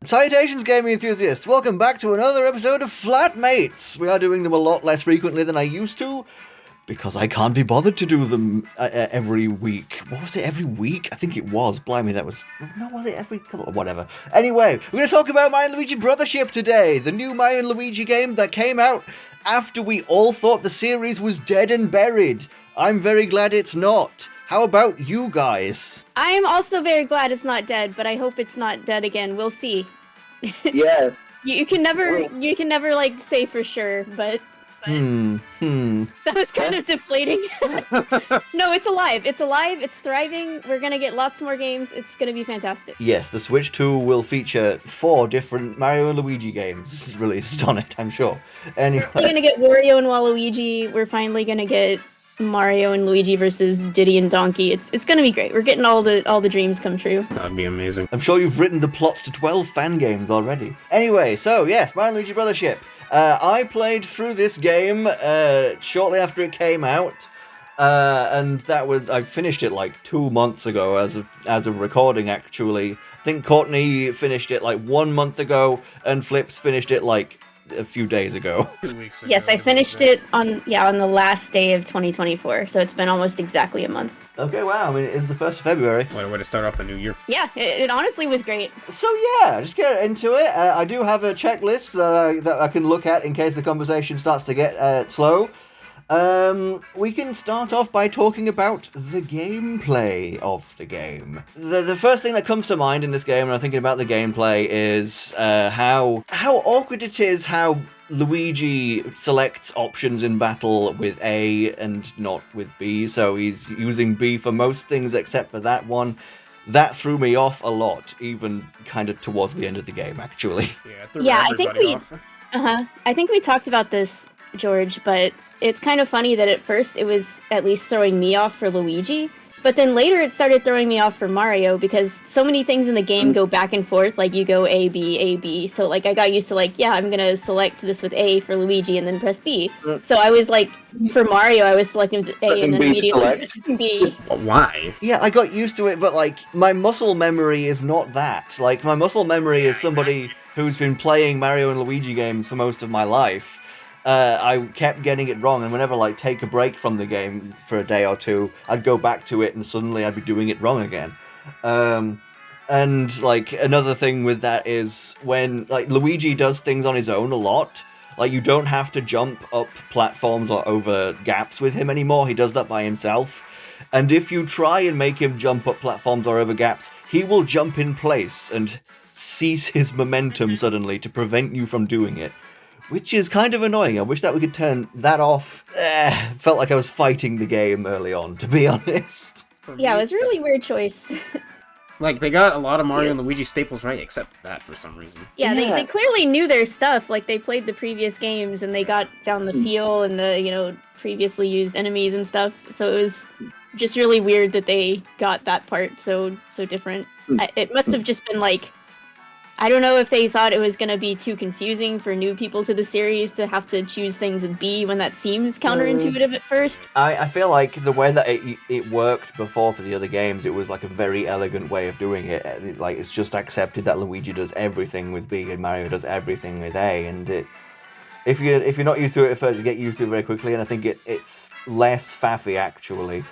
Salutations, gaming enthusiasts! Welcome back to another episode of Flatmates! We are doing them a lot less frequently than I used to, because I can't be bothered to do them every week. What was it, every week? I think it was. Blimey, that was... No, was it every couple... Whatever. Anyway, we're going to talk about Mario & Luigi Brothership today, the new Mario & Luigi game that came out after we all thought the series was dead and buried. I'm very glad it's not. How about you guys? I am also very glad it's not dead, but I hope it's not dead again. We'll see. Yes. You can never like say for sure, but that was kind of deflating. No, it's alive. It's alive. It's thriving. We're gonna get lots more games. It's gonna be fantastic. Yes, the Switch 2 will feature 4 different Mario and Luigi games released on it, I'm sure. Anyway. We're gonna get Wario and Waluigi. We're finally gonna get Mario and Luigi versus Diddy and Donkey. It's gonna be great. We're getting all the dreams come true. That'd be amazing. I'm sure you've written the plots to 12 fan games already. Anyway, so yes, Mario & Luigi Brothership. I played through this game shortly after it came out, and I finished it like 2 months ago as of recording. Actually, I think Courtney finished it like 1 month ago, and Flips finished it like a few days ago. 2 weeks ago. Yes, I finished it on the last day of 2024, so it's been almost exactly a month. Okay, wow. I mean, it is the 1st of February. What a way to start off the new year. Yeah, it honestly was great. So yeah, just get into it. I do have a checklist that I can look at in case the conversation starts to get slow. We can start off by talking about the gameplay of the game. The first thing that comes to mind in this game when I'm thinking about the gameplay is how awkward it is how Luigi selects options in battle with A and not with B, so he's using B for most things except for that one. That threw me off a lot, even kind of towards the end of the game, actually. Yeah, I think we talked about this, George, but it's kind of funny that at first it was at least throwing me off for Luigi, but then later it started throwing me off for Mario because so many things in the game go back and forth, like you go A, B, so like I got used to like, yeah, I'm gonna select this with A for Luigi and then press B. So I was like, for Mario, I was selecting A and then immediately pressing B. Why? Yeah, I got used to it, but like, my muscle memory is not that. Like, my muscle memory is somebody who's been playing Mario and Luigi games for most of my life. I kept getting it wrong, and whenever I like take a break from the game for a day or two, I'd go back to it, and suddenly I'd be doing it wrong again. And like another thing with that is when like Luigi does things on his own a lot. Like you don't have to jump up platforms or over gaps with him anymore. He does that by himself. And if you try and make him jump up platforms or over gaps, he will jump in place and cease his momentum suddenly to prevent you from doing it. Which is kind of annoying. I wish that we could turn that off. Felt like I was fighting the game early on, to be honest. Yeah, it was a really weird choice. Like, they got a lot of Mario and Luigi staples right, except that for some reason. Yeah, they clearly knew their stuff. Like, they played the previous games, and they got down the feel and the, previously used enemies and stuff. So it was just really weird that they got that part so different. It must have just been, like, I don't know if they thought it was going to be too confusing for new people to the series to have to choose things with B when that seems counterintuitive at first. I feel like the way that it worked before for the other games, it was like a very elegant way of doing it. Like, it's just accepted that Luigi does everything with B and Mario does everything with A, and if you're not used to it at first, you get used to it very quickly, and I think it's less faffy actually.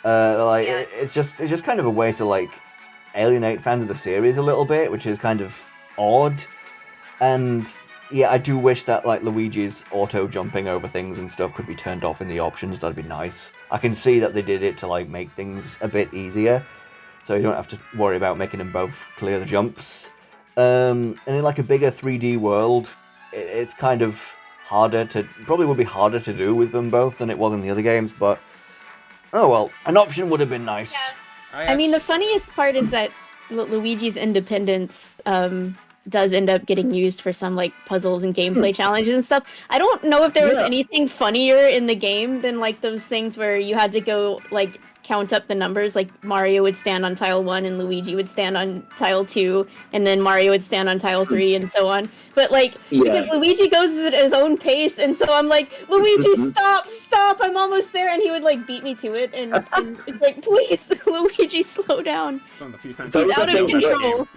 It's just kind of a way to like alienate fans of the series a little bit, which is kind of odd. And yeah, I do wish that like Luigi's auto jumping over things and stuff could be turned off in the options. That'd be nice. I can see that they did it to like make things a bit easier, so you don't have to worry about making them both clear the jumps. And in like a bigger 3D world, it's kind of probably would be harder to do with them both than it was in the other games, but oh well, an option would have been nice. Yeah. I mean, the funniest part is that Luigi's independence does end up getting used for some like puzzles and gameplay challenges and stuff. I don't know if there was anything funnier in the game than like those things where you had to go like count up the numbers. Like Mario would stand on tile 1 and Luigi would stand on tile 2, and then Mario would stand on tile 3 and so on. But like because Luigi goes at his own pace, and so I'm like, Luigi, stop, I'm almost there, and he would like beat me to it, and it's like, please, Luigi, slow down. He's out of control.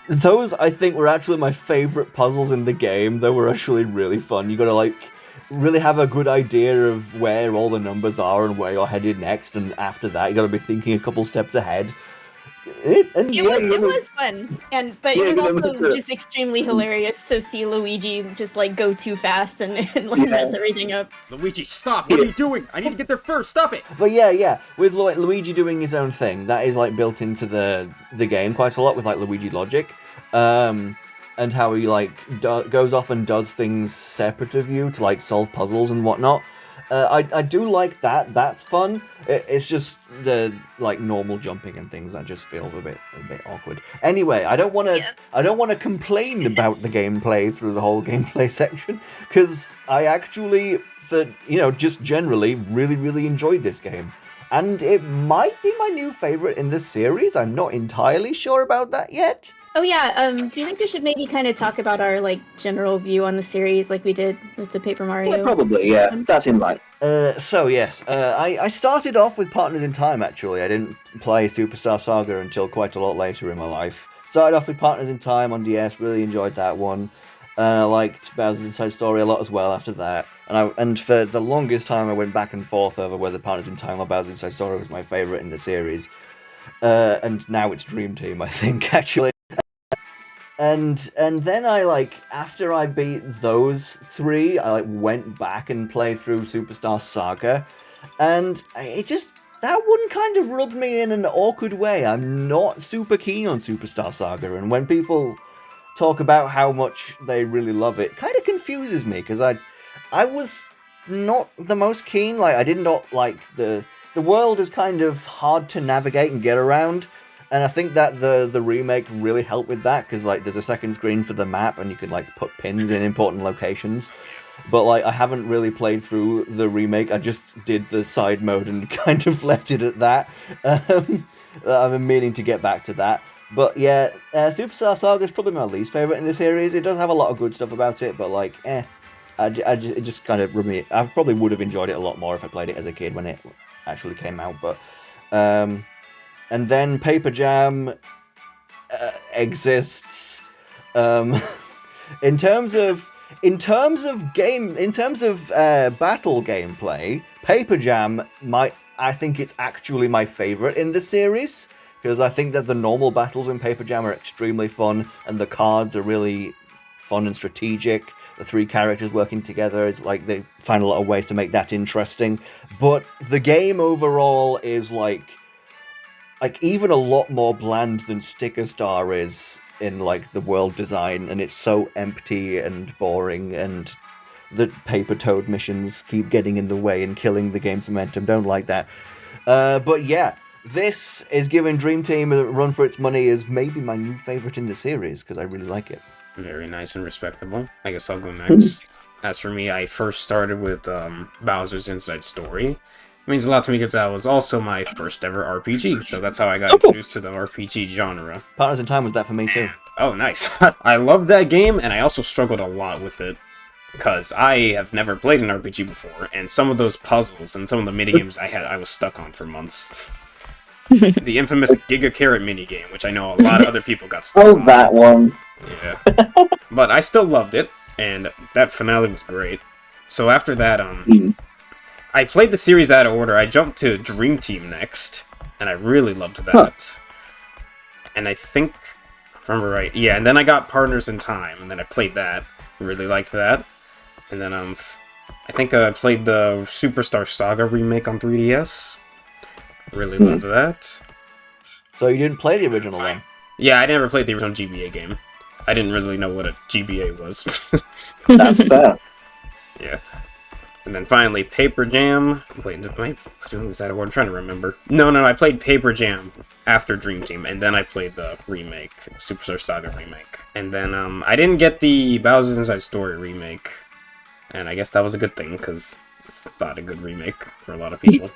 Those, I think, were actually my favorite puzzles in the game. They were actually really fun. You gotta like really have a good idea of where all the numbers are and where you're headed next, and after that you gotta be thinking a couple steps ahead. It was fun, but it was also just extremely hilarious to see Luigi just like go too fast and like mess everything up. Luigi, stop! What are you doing? I need to get there first. Stop it! But yeah, with like Luigi doing his own thing, that is like built into the game quite a lot with like Luigi logic, and how he like goes off and does things separate of you to like solve puzzles and whatnot. I do like that. That's fun. It's just the like normal jumping and things that just feels a bit awkward. Anyway, I don't want to complain about the gameplay through the whole gameplay section, because I actually, just generally really enjoyed this game, and it might be my new favorite in the series. I'm not entirely sure about that yet. Oh yeah, do you think we should maybe kind of talk about our like general view on the series like we did with the Paper Mario? Yeah, probably, yeah. That seems like. So yes, I started off with Partners in Time actually. I didn't play Superstar Saga until quite a lot later in my life. Started off with Partners in Time on DS, really enjoyed that one. I liked Bowser's Inside Story a lot as well after that. And for the longest time I went back and forth over whether Partners in Time or Bowser's Inside Story was my favourite in the series. And now it's Dream Team, I think, actually. And then I after I beat those three, I went back and played through Superstar Saga, and that one kind of rubbed me in an awkward way. I'm not super keen on Superstar Saga, and when people talk about how much they really love it, kind of confuses me, because I was not the most keen. I did not like the world is kind of hard to navigate and get around. And I think that the remake really helped with that, because there's a second screen for the map and you can put pins in important locations. But I haven't really played through the remake. I just did the side mode and kind of left it at that. I've been meaning to get back to that. But yeah, Superstar Saga is probably my least favorite in the series. It does have a lot of good stuff about it, but it just kind of rubbed me. I probably would have enjoyed it a lot more if I played it as a kid when it actually came out. But and then Paper Jam exists. In terms of battle gameplay, Paper Jam I think it's actually my favorite in the series, because I think that the normal battles in Paper Jam are extremely fun, and the cards are really fun and strategic. The three characters working together is they find a lot of ways to make that interesting. But the game overall is even a lot more bland than Sticker Star is in the world design, and it's so empty and boring, and the Paper Toad missions keep getting in the way and killing the game's momentum. Don't like that. But yeah, this is giving Dream Team a run for its money as maybe my new favorite in the series, because I really like it. Very nice and respectable. I guess I'll go next. As for me, I first started with Bowser's Inside Story. It means a lot to me because that was also my first ever RPG, so that's how I got introduced to the RPG genre. Partners in Time was that for me too. Oh, nice. I loved that game, and I also struggled a lot with it, because I have never played an RPG before, and some of those puzzles and some of the minigames I was stuck on for months. The infamous Giga Carrot minigame, which I know a lot of other people got stuck on. Oh, that one. Yeah. But I still loved it, and that finale was great. So after that, I played the series out of order. I jumped to Dream Team next, and I really loved that. And I think, if I remember right, yeah, and then I got Partners in Time, and then I played that. Really liked that. And then I think I played the Superstar Saga remake on 3DS. Really loved that. So you didn't play the original then? Yeah, I never played the original GBA game. I didn't really know what a GBA was. That's fair. Yeah. And then finally, Paper Jam. Wait, am I doing this out of order? I'm trying to remember. No, I played Paper Jam after Dream Team, and then I played the remake, Superstar Saga remake. And then I didn't get the Bowser's Inside Story remake, and I guess that was a good thing, because it's not a good remake for a lot of people.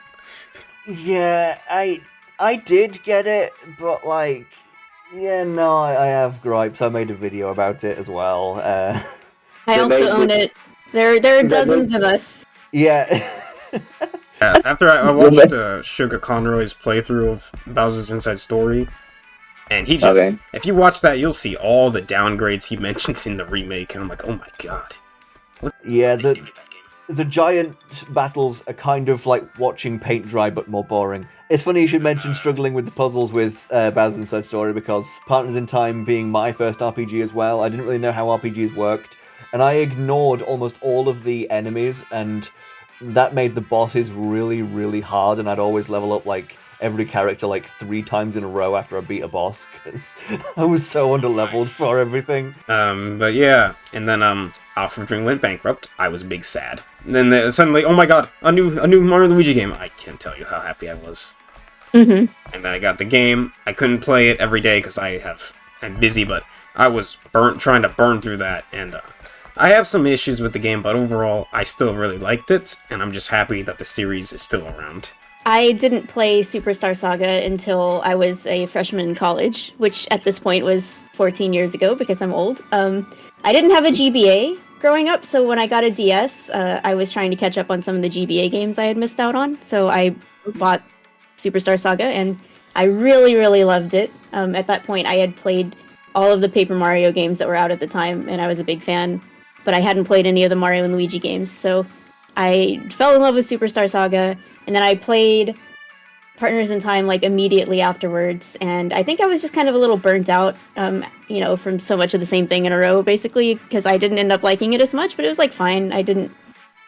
Yeah, I did get it, but like, yeah, no, I have gripes. I made a video about it as well. I They also made own the, it. There are they made, dozens of us. yeah. Yeah, after I they watched made, Sugar Conroy's playthrough of Bowser's Inside Story, and he okay. just, if you watch that, you'll see all the downgrades he mentions in the remake, and I'm like, oh my god. Yeah, the giant battles are kind of like watching paint dry, but more boring. It's funny you should mention struggling with the puzzles with Bowser's Inside Story, because Partners in Time being my first RPG as well, I didn't really know how RPGs worked, and I ignored almost all of the enemies, and that made the bosses really, really hard, and I'd always level up like every character like 3 times in a row after I beat a boss, because I was so underleveled for everything. But yeah, and then Alpha Dream went bankrupt. I was big sad. And then suddenly, oh my god, a new Mario and Luigi game. I can't tell you how happy I was. Mm-hmm. And then I got the game. I couldn't play it every day because I'm busy, but I was trying to burn through that, and I have some issues with the game, but overall, I still really liked it, and I'm just happy that the series is still around. I didn't play Superstar Saga until I was a freshman in college, which at this point was 14 years ago because I'm old. I didn't have a GBA growing up, so when I got a DS, I was trying to catch up on some of the GBA games I had missed out on. So I bought Superstar Saga, and I really, really loved it. At that point, I had played all of the Paper Mario games that were out at the time, and I was a big fan, but I hadn't played any of the Mario and Luigi games, so I fell in love with Superstar Saga, and then I played Partners in Time like immediately afterwards, and I think I was just kind of a little burnt out, from so much of the same thing in a row, basically, because I didn't end up liking it as much, but it was like fine. I didn't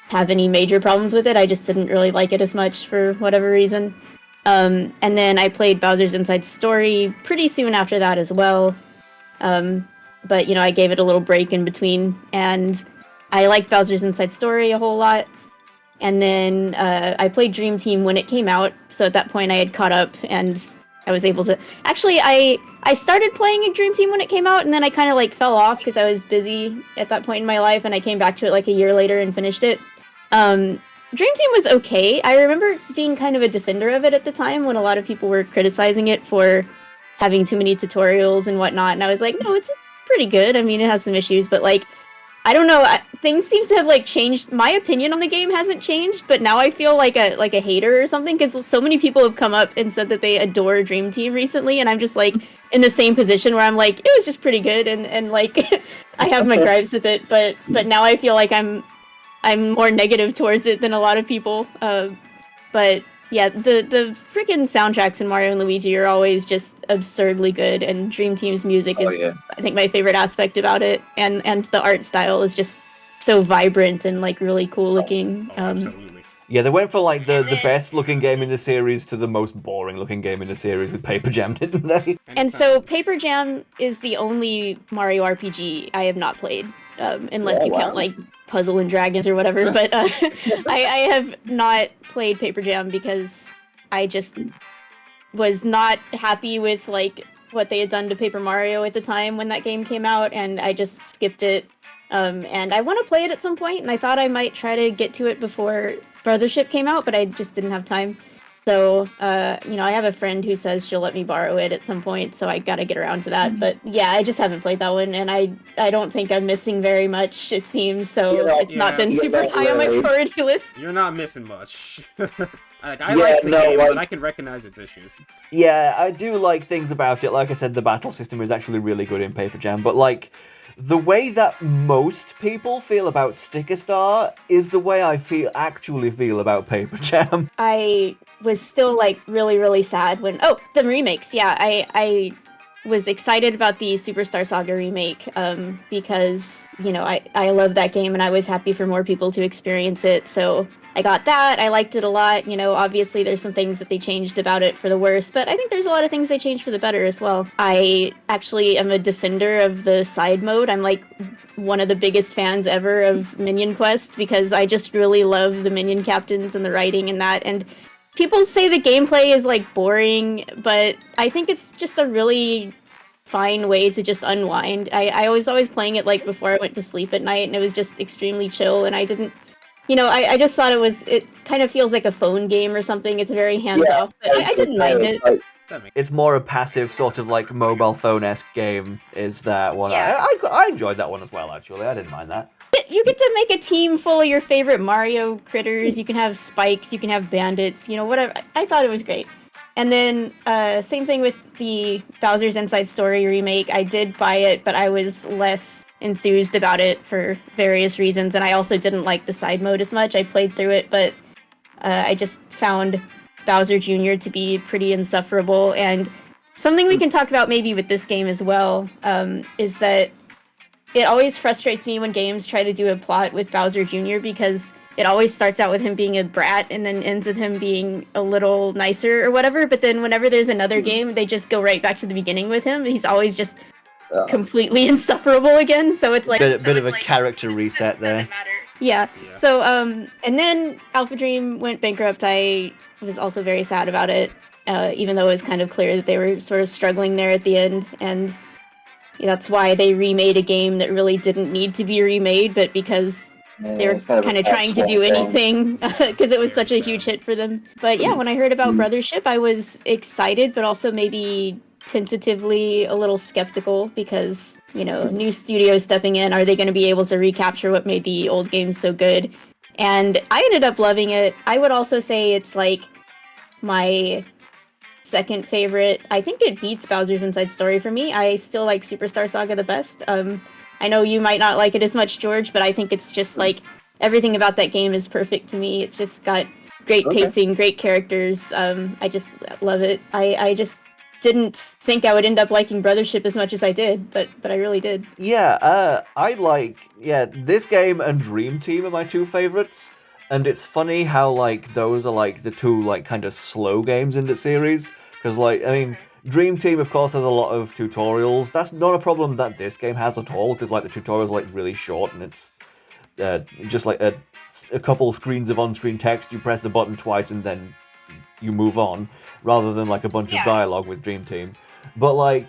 have any major problems with it. I just didn't really like it as much for whatever reason. And then I played Bowser's Inside Story pretty soon after that as well. But I gave it a little break in between, and I liked Bowser's Inside Story a whole lot. And then I played Dream Team when it came out, so at that point I had caught up, and I was able to... Actually, I started playing Dream Team when it came out, and then I kind of like fell off because I was busy at that point in my life, and I came back to it like a year later and finished it. Dream Team was okay. I remember being kind of a defender of it at the time when a lot of people were criticizing it for having too many tutorials and whatnot, and I was like, no, it's pretty good. I mean, it has some issues, but like, I don't know. Things seem to have like changed. My opinion on the game hasn't changed, but now I feel like a hater or something because so many people have come up and said that they adore Dream Team recently, and I'm just like in the same position where I'm like, it was just pretty good, and like I have my gripes with it, but now I feel like I'm more negative towards it than a lot of people. But yeah, the freaking soundtracks in Mario and Luigi are always just absurdly good, and Dream Team's music is, I think, my favorite aspect about it, and the art style is just so vibrant and like really cool looking. Absolutely. Yeah, they went for like the best looking game in the series to the most boring looking game in the series with Paper Jam, didn't they? And so Paper Jam is the only Mario RPG I have not played, unless you count like Puzzle and Dragons or whatever. But I have not played Paper Jam because I just was not happy with like what they had done to Paper Mario at the time when that game came out, and I just skipped it. And I want to play it at some point, and I thought I might try to get to it before Brothership came out, but I just didn't have time. So, I have a friend who says she'll let me borrow it at some point, so I gotta get around to that. But yeah, I just haven't played that one, and I don't think I'm missing very much, it seems, so it's not been super high on my priority list. You're not missing much. I like the game, but I can recognize its issues. Yeah, I do like things about it. Like I said, the battle system is actually really good in Paper Jam, but like, the way that most people feel about Sticker Star is the way I actually feel about Paper Jam. I was still like really, really sad when the remakes. Yeah, I was excited about the Superstar Saga remake because I love that game and I was happy for more people to experience it. So I got that. I liked it a lot. Obviously there's some things that they changed about it for the worse, but I think there's a lot of things they changed for the better as well. I actually am a defender of the side mode. I'm like one of the biggest fans ever of Minion Quest because I just really love the Minion captains and the writing and that. And people say the gameplay is like boring, but I think it's just a really fine way to just unwind. I was always playing it like before I went to sleep at night, and it was just extremely chill, and I didn't I just thought it kind of feels like a phone game or something. It's very hands-off, but I didn't mind it. It's more a passive sort of like mobile phone-esque game, is that one. Yeah. I enjoyed that one as well, actually. I didn't mind that. You get to make a team full of your favorite Mario critters. You can have spikes, you can have bandits, whatever. I thought it was great. And then, same thing with the Bowser's Inside Story remake. I did buy it, but I was less enthused about it for various reasons, and I also didn't like the side mode as much. I played through it, but I just found Bowser Jr. to be pretty insufferable. And something we can talk about maybe with this game as well is that it always frustrates me when games try to do a plot with Bowser Jr. because it always starts out with him being a brat and then ends with him being a little nicer or whatever. But then whenever there's another game, they just go right back to the beginning with him. He's always just completely insufferable again. So it's like bit of a character reset there. Yeah. So and then Alpha Dream went bankrupt. I was also very sad about it, even though it was kind of clear that they were sort of struggling there at the end, and that's why they remade a game that really didn't need to be remade, but because they were kind of trying to do anything because it was such a huge hit for them. But yeah, when I heard about Brothership, I was excited, but also maybe tentatively a little skeptical because, new studios stepping in, are they going to be able to recapture what made the old games so good? And I ended up loving it. I would also say it's like my second favorite. I think it beats Bowser's Inside Story for me. I still like Superstar Saga the best. I know you might not like it as much, George, but I think it's just like everything about that game is perfect to me. It's just got great pacing, great characters. I just love it. I just didn't think I would end up liking Brothership as much as I did, but I really did. Yeah, this game and Dream Team are my two favorites. And it's funny how, like, those are, like, the two, like, kind of slow games in the series. Because, like, I mean, Dream Team, of course, has a lot of tutorials. That's not a problem that this game has at all, because, like, the tutorials are, like, really short, and it's just, like, a couple screens of on-screen text. You press the button twice, and then you move on, rather than, like, a bunch of dialogue with Dream Team. But, like,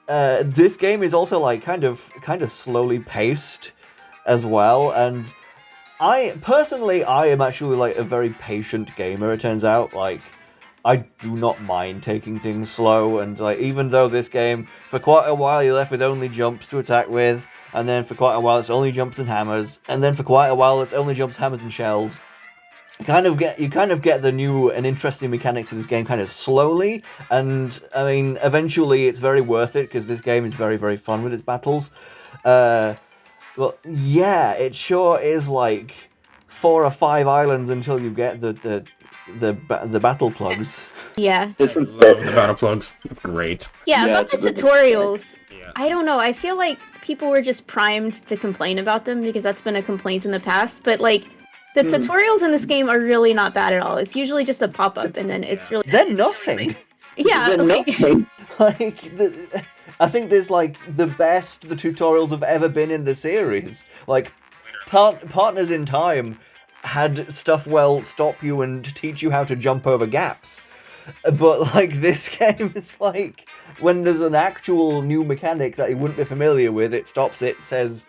this game is also, like, kind of slowly paced as well, and I am actually, like, a very patient gamer, it turns out. Like, I do not mind taking things slow, and, like, even though this game, for quite a while you're left with only jumps to attack with, and then for quite a while it's only jumps and hammers, and then for quite a while it's only jumps, hammers, and shells. You kind of get the new and interesting mechanics of this game kind of slowly, and, I mean, eventually it's very worth it, because this game is very, very fun with its battles. Well, yeah, it sure is like 4 or 5 islands until you get the battle plugs. Yeah. I love the battle plugs. It's great. Yeah, about the tutorials. I don't know. I feel like people were just primed to complain about them because that's been a complaint in the past. But like, the tutorials in this game are really not bad at all. It's usually just a pop-up, and then it's really they're nothing. Yeah, They're nothing. I think there's, like, the best the tutorials have ever been in the series. Like, Partners in Time had stuff, stop you and teach you how to jump over gaps. But, like, this game is like, when there's an actual new mechanic that you wouldn't be familiar with, it stops it, says,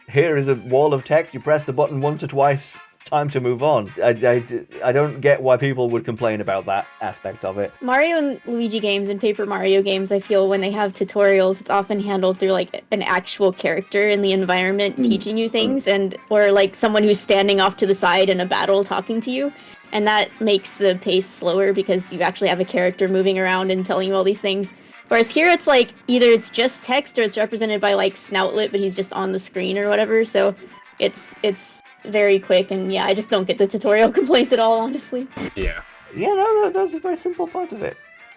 here is a wall of text, you press the button once or twice, time to move on. I don't get why people would complain about that aspect of it. Mario and Luigi games and Paper Mario games, I feel when they have tutorials, it's often handled through like an actual character in the environment teaching you things, or like someone who's standing off to the side in a battle talking to you. And that makes the pace slower because you actually have a character moving around and telling you all these things. Whereas here it's like either it's just text or it's represented by like Snoutlet, but he's just on the screen or whatever. So it's very quick, and yeah, I just don't get the tutorial complaints at all, honestly. Yeah. Yeah, no, that's a very simple part of it.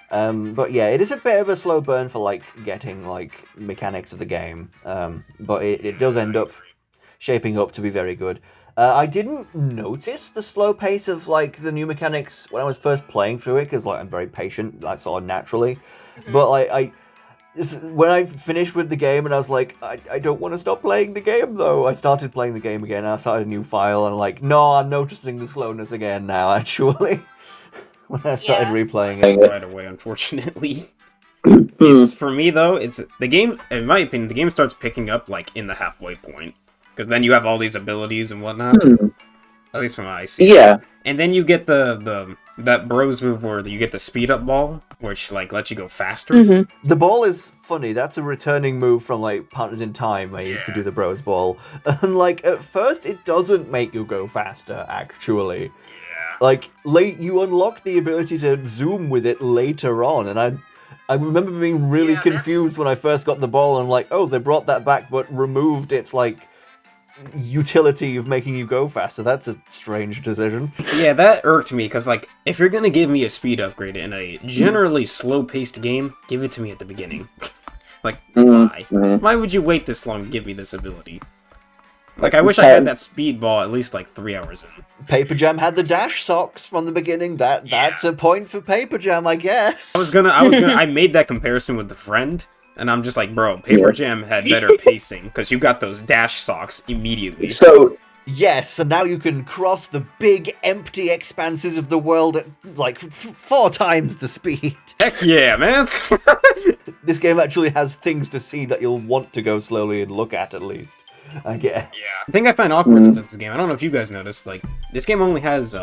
But yeah, it is a bit of a slow burn for, like, getting, like, mechanics of the game. But it does end up shaping up to be very good. I didn't notice the slow pace of, like, the new mechanics when I was first playing through it, because, like, I'm very patient, like, sort of naturally. But, like, when I finished with the game and I was like, I don't want to stop playing the game, though. I started playing the game again, and I started a new file, and I'm like, no, I'm noticing the slowness again now, actually. When I started replaying it. Right away, unfortunately. It's, for me, though, it's the game, in my opinion, the game starts picking up, like, in the halfway point. Because then you have all these abilities and whatnot. At least from what I see. Yeah. And then you get that bros move where you get the speed up ball, which like lets you go faster. Mm-hmm. The ball is funny. That's a returning move from like Partners in Time, where you could do the bros ball. And like at first, it doesn't make you go faster. Actually, like you unlock the ability to zoom with it later on, and I remember being really confused when I first got the ball. And I'm like, oh, they brought that back, but removed its like utility of making you go faster. That's a strange decision. Yeah, that irked me, because, like, if you're gonna give me a speed upgrade in a generally slow-paced game, give it to me at the beginning. Like, why? Why would you wait this long to give me this ability? Like, I wish I had that speed ball at least, like, 3 hours in. Paper Jam had the dash socks from the beginning. That's a point for Paper Jam, I guess. I made that comparison with the friend, and I'm just like, bro, Paper Jam had better pacing, because you got those dash socks immediately. So, yes, and now you can cross the big, empty expanses of the world at, like, 4 times the speed. Heck yeah, man! This game actually has things to see that you'll want to go slowly and look at least, I guess. Yeah. The thing I find awkward about this game, I don't know if you guys noticed, like, this game only has,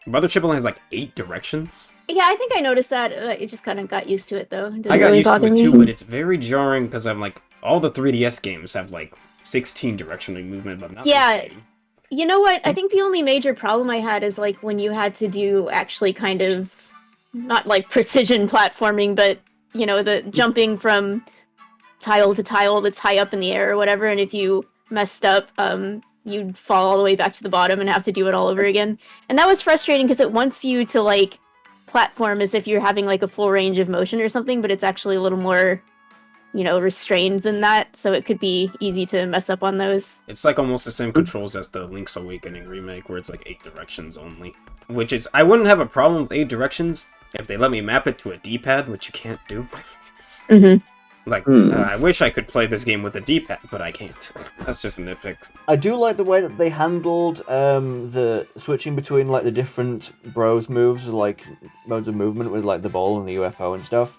Brothership only has, like, 8 directions. Yeah, I think I noticed that. It just kind of got used to it, though. I got used to it too, but it's very jarring because I'm like, all the 3DS games have like 16 directional movement, but not this game. You know what? I think the only major problem I had is like when you had to do actually kind of not like precision platforming, but you know, the jumping from tile to tile that's high up in the air or whatever, and if you messed up, you'd fall all the way back to the bottom and have to do it all over again. And that was frustrating because it wants you to like platform as if you're having like a full range of motion or something, but it's actually a little more, you know, restrained than that, so it could be easy to mess up on those. It's like almost the same controls as the Link's Awakening remake, where it's like 8 directions only. Which is, I wouldn't have a problem with 8 directions if they let me map it to a D-pad, which you can't do. Like, I wish I could play this game with a D-pad, but I can't. That's just a nitpick. I do like the way that they handled the switching between like the different bros moves, like modes of movement with like the ball and the UFO and stuff.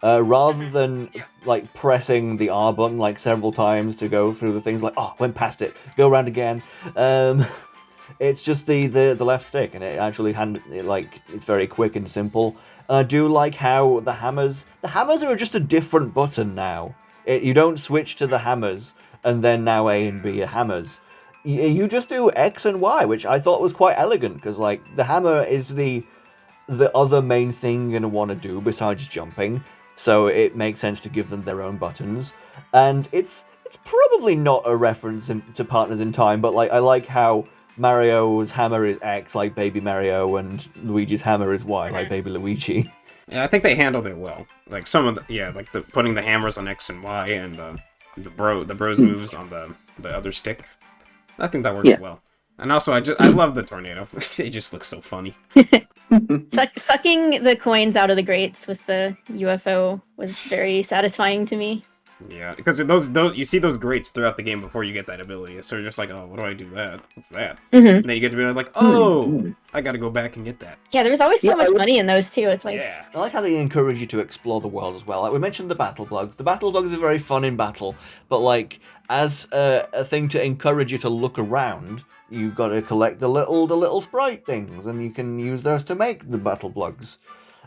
Rather than like pressing the R button like several times to go through the things, like, oh, went past it, go around again. It's just the left stick, and it actually it's very quick and simple. I do like how the hammers are just a different button now. You don't switch to the hammers and then now A and B are hammers. You just do X and Y, which I thought was quite elegant, because like the hammer is the other main thing you're gonna want to do besides jumping, so it makes sense to give them their own buttons. And it's probably not a reference to Partners in Time, but like I like how Mario's hammer is X, like Baby Mario, and Luigi's hammer is Y, like Baby Luigi. Yeah, I think they handled it well. Like some of like putting the hammers on X and Y, and the bros moves on the other stick. I think that works well. And also, I love the tornado. It just looks so funny. Sucking the coins out of the grates with the UFO was very satisfying to me. Yeah, because those you see those grates throughout the game before you get that ability, so you're just like, oh, what do I do that? What's that? And then you get to be like, oh, I gotta go back and get that. Yeah, there was always so much money in those too. It's like, I like how they encourage you to explore the world as well. Like we mentioned the battle bugs. The battle bugs are very fun in battle, but like as a thing to encourage you to look around, you've got to collect the little sprite things, and you can use those to make the battle bugs,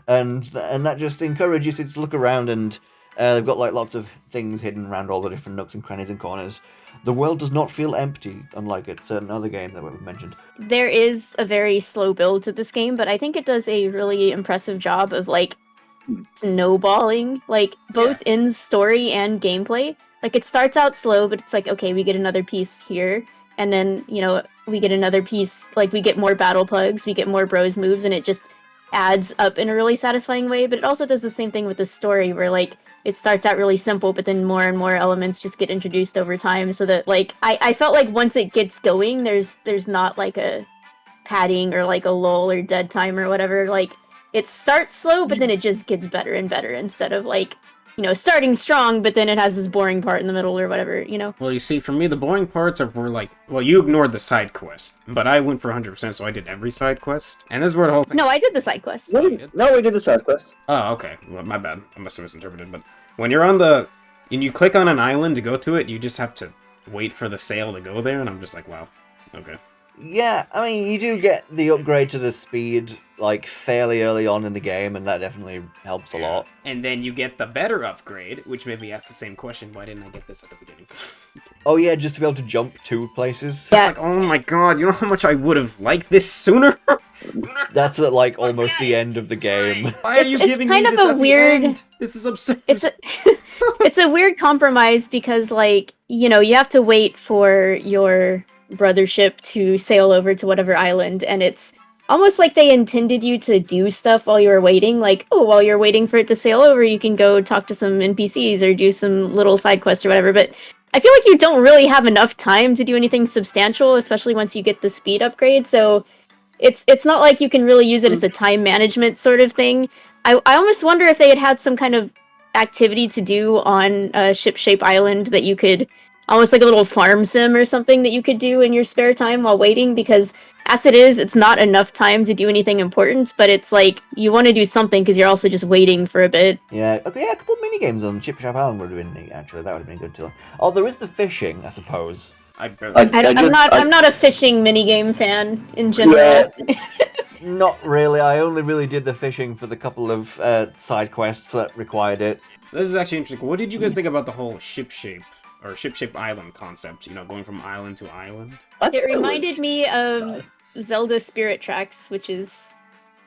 and that just encourages you to look around. And they've got like lots of things hidden around all the different nooks and crannies and corners. The world does not feel empty, unlike a certain other game that we've mentioned. There is a very slow build to this game, but I think it does a really impressive job of like snowballing, like both in story and gameplay. Like it starts out slow, but it's like, okay, we get another piece here, and then, you know, we get another piece, like we get more battle plugs, we get more bros moves, and it just adds up in a really satisfying way. But it also does the same thing with the story, where like it starts out really simple, but then more and more elements just get introduced over time, so that like I felt like once it gets going, there's not like a padding or like a lull or dead time or whatever. Like it starts slow, but then it just gets better and better, instead of like, you know, starting strong, but then it has this boring part in the middle or whatever, you know? Well, you see, for me, the boring parts were like, well, you ignored the side quest, but I went for 100%, so I did every side quest. And this is where the whole thing... No, I did the side quest. No, we did the side quest. Oh, okay. Well, my bad. I must have misinterpreted, but when you're on the... and you click on an island to go to it, you just have to wait for the sail to go there, and I'm just like, wow, okay. Yeah, I mean, you do get the upgrade to the speed, like, fairly early on in the game, and that definitely helps a lot. And then you get the better upgrade, which made me ask the same question, why didn't I get this at the beginning? Oh yeah, just to be able to jump 2 places. Yeah. It's like, oh my god, you know how much I would have liked this sooner? That's at, like, almost the end of the game. Why are you It's giving kind me of this a at weird- the end? This is absurd. It's a it's a weird compromise because, like, you know, you have to wait for your brothership to sail over to whatever island, and it's almost like they intended you to do stuff while you were waiting. Like, oh, while you're waiting for it to sail over, you can go talk to some NPCs or do some little side quests or whatever. But I feel like you don't really have enough time to do anything substantial, especially once you get the speed upgrade. So it's not like you can really use it as a time management sort of thing. I almost wonder if they had some kind of activity to do on Shipshape Island that you could, almost like a little farm sim or something that you could do in your spare time while waiting, because as it is, it's not enough time to do anything important, but it's like you want to do something because you're also just waiting for a bit. Yeah, okay, yeah, a couple of mini-games on Chip Shop Island would have been neat, actually. That would have been good too. Oh, there is the fishing, I suppose. I'm not a fishing minigame fan in general. Yeah. Not really. I only really did the fishing for the couple of side quests that required it. This is actually interesting. What did you guys think about the whole ship-shape, or ship-shape island concept? You know, going from island to island? It reminded me of Zelda Spirit Tracks, which is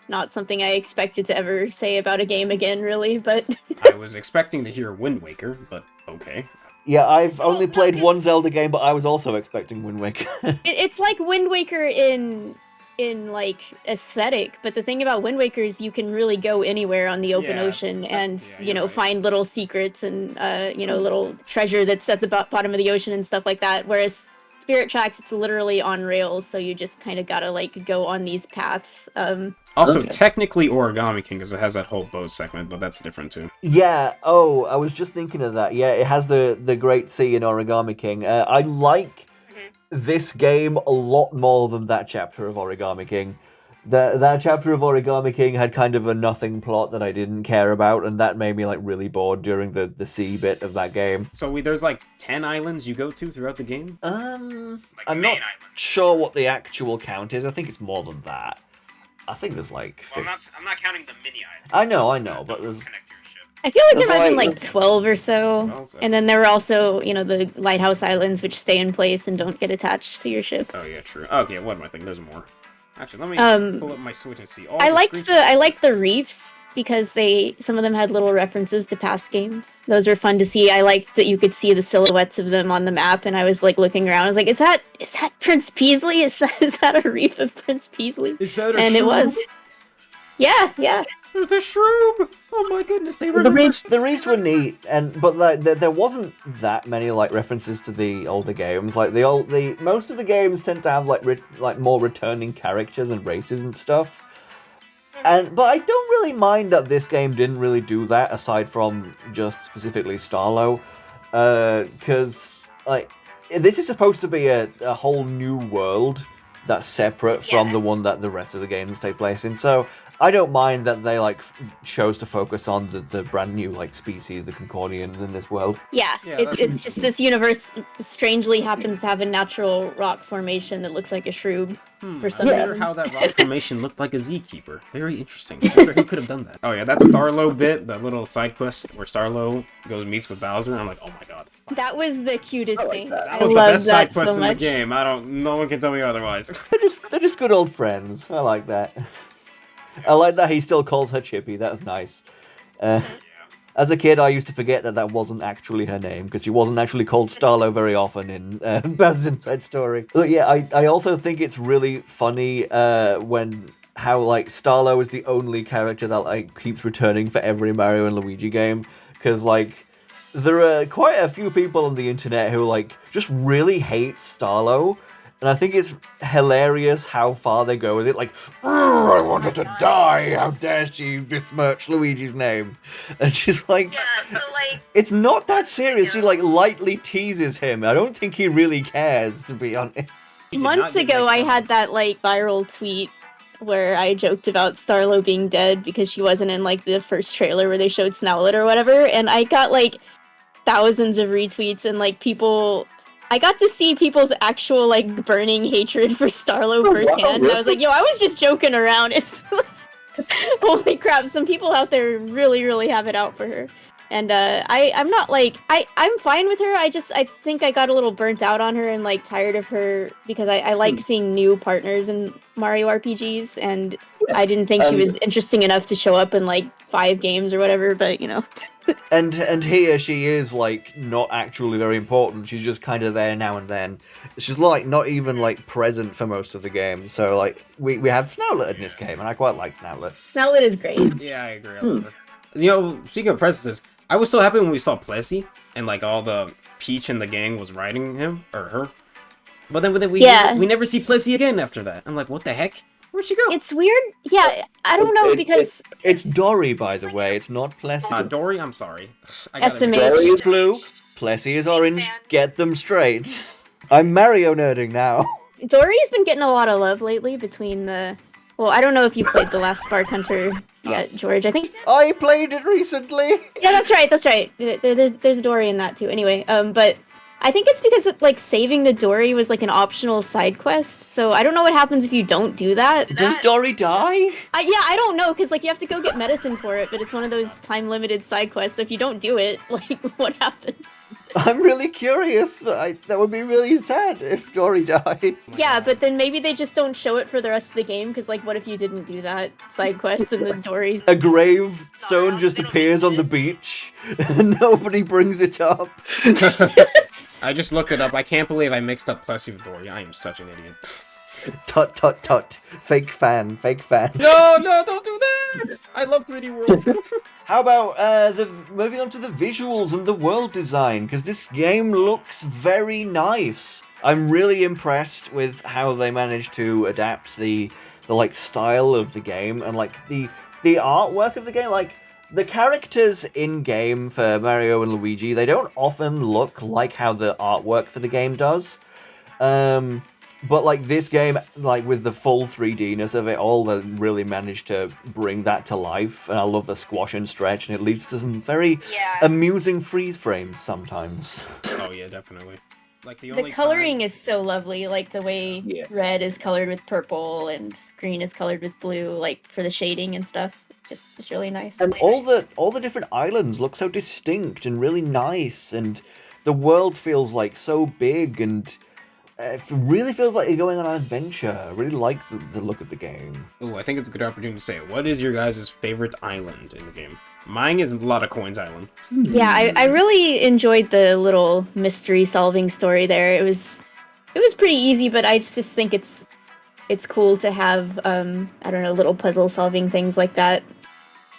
not something I expected to ever say about a game again, really, but... I was expecting to hear Wind Waker, but okay. Yeah, I've only played one Zelda game, but I was also expecting Wind Waker. It's like Wind Waker in like aesthetic, but the thing about Wind Waker is you can really go anywhere on the open ocean and find little secrets and little treasure that's at the bottom of the ocean and stuff like that, whereas Spirit Tracks, it's literally on rails, so you just kind of gotta like go on these paths. Also, technically Origami King, because it has that whole boat segment, but that's different too. Yeah, I was just thinking of that. Yeah, it has the Great Sea in Origami King. I like this game a lot more than that chapter of Origami King. That chapter of Origami King had kind of a nothing plot that I didn't care about, and that made me like really bored during the sea bit of that game. So there's like 10 islands you go to throughout the game? I'm not sure what the actual count is. I think it's more than that. I think there's like... Well, I'm not counting the mini islands. I know, but there's... I feel like there might be like 12 or so, and then there were also, the lighthouse islands which stay in place and don't get attached to your ship. Oh yeah, true. Okay, what am I thinking? There's more. Actually, let me pull up my Switch and see. I liked the reefs because some of them had little references to past games. Those were fun to see. I liked that you could see the silhouettes of them on the map, and I was like looking around. I was like, "Is that Prince Peasley? Is that a reef of Prince Peasley?" Is that a and shroom? It was. Yeah. There's a shroom! Oh my goodness, they were the reefs were neat, but like there wasn't that many like references to the older games. Like most of the games tend to have like more returning characters and races and stuff. But I don't really mind that this game didn't really do that, aside from just specifically Starlo, because like this is supposed to be a whole new world that's separate from the one that the rest of the games take place in. So I don't mind that they like chose to focus on the brand new like species, the Concordians in this world. Yeah, it's just this universe strangely happens to have a natural rock formation that looks like a shroom for some reason. I wonder how that rock formation looked like a Zkeeper. Very interesting. I wonder who could have done that. Oh yeah, that Starlo bit, that little side quest where Starlo goes and meets with Bowser. And I'm like, oh my god. That was the cutest thing. That I was the love best that side quest so in much. the game. No one can tell me otherwise. They're just good old friends. I like that. I like that he still calls her Chippy. That's nice. As a kid, I used to forget that wasn't actually her name, because she wasn't actually called Starlo very often in Baz's Inside Story. But yeah, I also think it's really funny how like Starlo is the only character that like keeps returning for every Mario and Luigi game, because like there are quite a few people on the internet who like just really hate Starlo. And I think it's hilarious how far they go with it. Like, I want her to die. How dare she besmirch Luigi's name? And she's like, it's not that serious. She like lightly teases him. I don't think he really cares, to be honest. Months ago, I had that like viral tweet where I joked about Starlo being dead because she wasn't in like the first trailer where they showed Snowlet or whatever. And I got like thousands of retweets and like people I got to see people's actual like burning hatred for Starlo firsthand. And I was like, yo, I was just joking around. It's holy crap, some people out there really, really have it out for her. And I'm not like I'm fine with her. I think I got a little burnt out on her and like tired of her because I like seeing new partners in Mario RPGs, and I didn't think she was interesting enough to show up in like 5 games or whatever. But you know, and here she is like not actually very important. She's just kind of there now and then. She's like not even like present for most of the game. So like we have Snoutlet in this game, and I quite like Snoutlet. Snoutlet is great. Yeah, I agree. I love her. You know, speaking of presences, I was so happy when we saw Plessy and like all the Peach and the gang was riding him or her. But then we never see Plessy again after that. I'm like, what the heck? Where'd she go? It's weird. Yeah, I don't know because it's Dory, by the way. It's not Plessy. Dory. I'm sorry. SMH. Dory is blue. Plessy is orange. Get them straight. I'm Mario nerding now. Dory's been getting a lot of love lately between the. Well, I don't know if you played the last Spark Hunter yet, George. I think I played it recently. Yeah, that's right. That's right. There's a Dory in that too. Anyway, but I think it's because like saving the Dory was like an optional side quest. So I don't know what happens if you don't do that. Does Dory die? Yeah, I don't know because like you have to go get medicine for it, but it's one of those time limited side quests. So if you don't do it, like what happens? I'm really curious. That would be really sad if Dory dies. Yeah, but then maybe they just don't show it for the rest of the game, because, like, what if you didn't do that side quest and the Dory... A gravestone just appears on the beach, and nobody brings it up. I just looked it up. I can't believe I mixed up Plessy with Dory. I am such an idiot. Tut, tut, tut. Fake fan. No, don't do that! I love 3D World. How about moving on to the visuals and the world design, because this game looks very nice. I'm really impressed with how they managed to adapt the like style of the game and like the artwork of the game. Like the characters in game for Mario and Luigi, they don't often look like how the artwork for the game does. But, like, this game, like, with the full 3D-ness of it all, they really managed to bring that to life. And I love the squash and stretch, and it leads to some very amusing freeze frames sometimes. Oh, yeah, definitely. Like the coloring is so lovely, like the way red is colored with purple and green is colored with blue, like, for the shading and stuff. Just really nice. And all the different islands look so distinct and really nice, and the world feels, like, so big and... It really feels like you're going on an adventure. I really like the look of the game. Oh, I think it's a good opportunity to say it. What is your guys' favorite island in the game? Mine is a lot of Coins Island. Yeah, I really enjoyed the little mystery solving story there. It was pretty easy, but I just think it's cool to have I don't know, little puzzle solving things like that,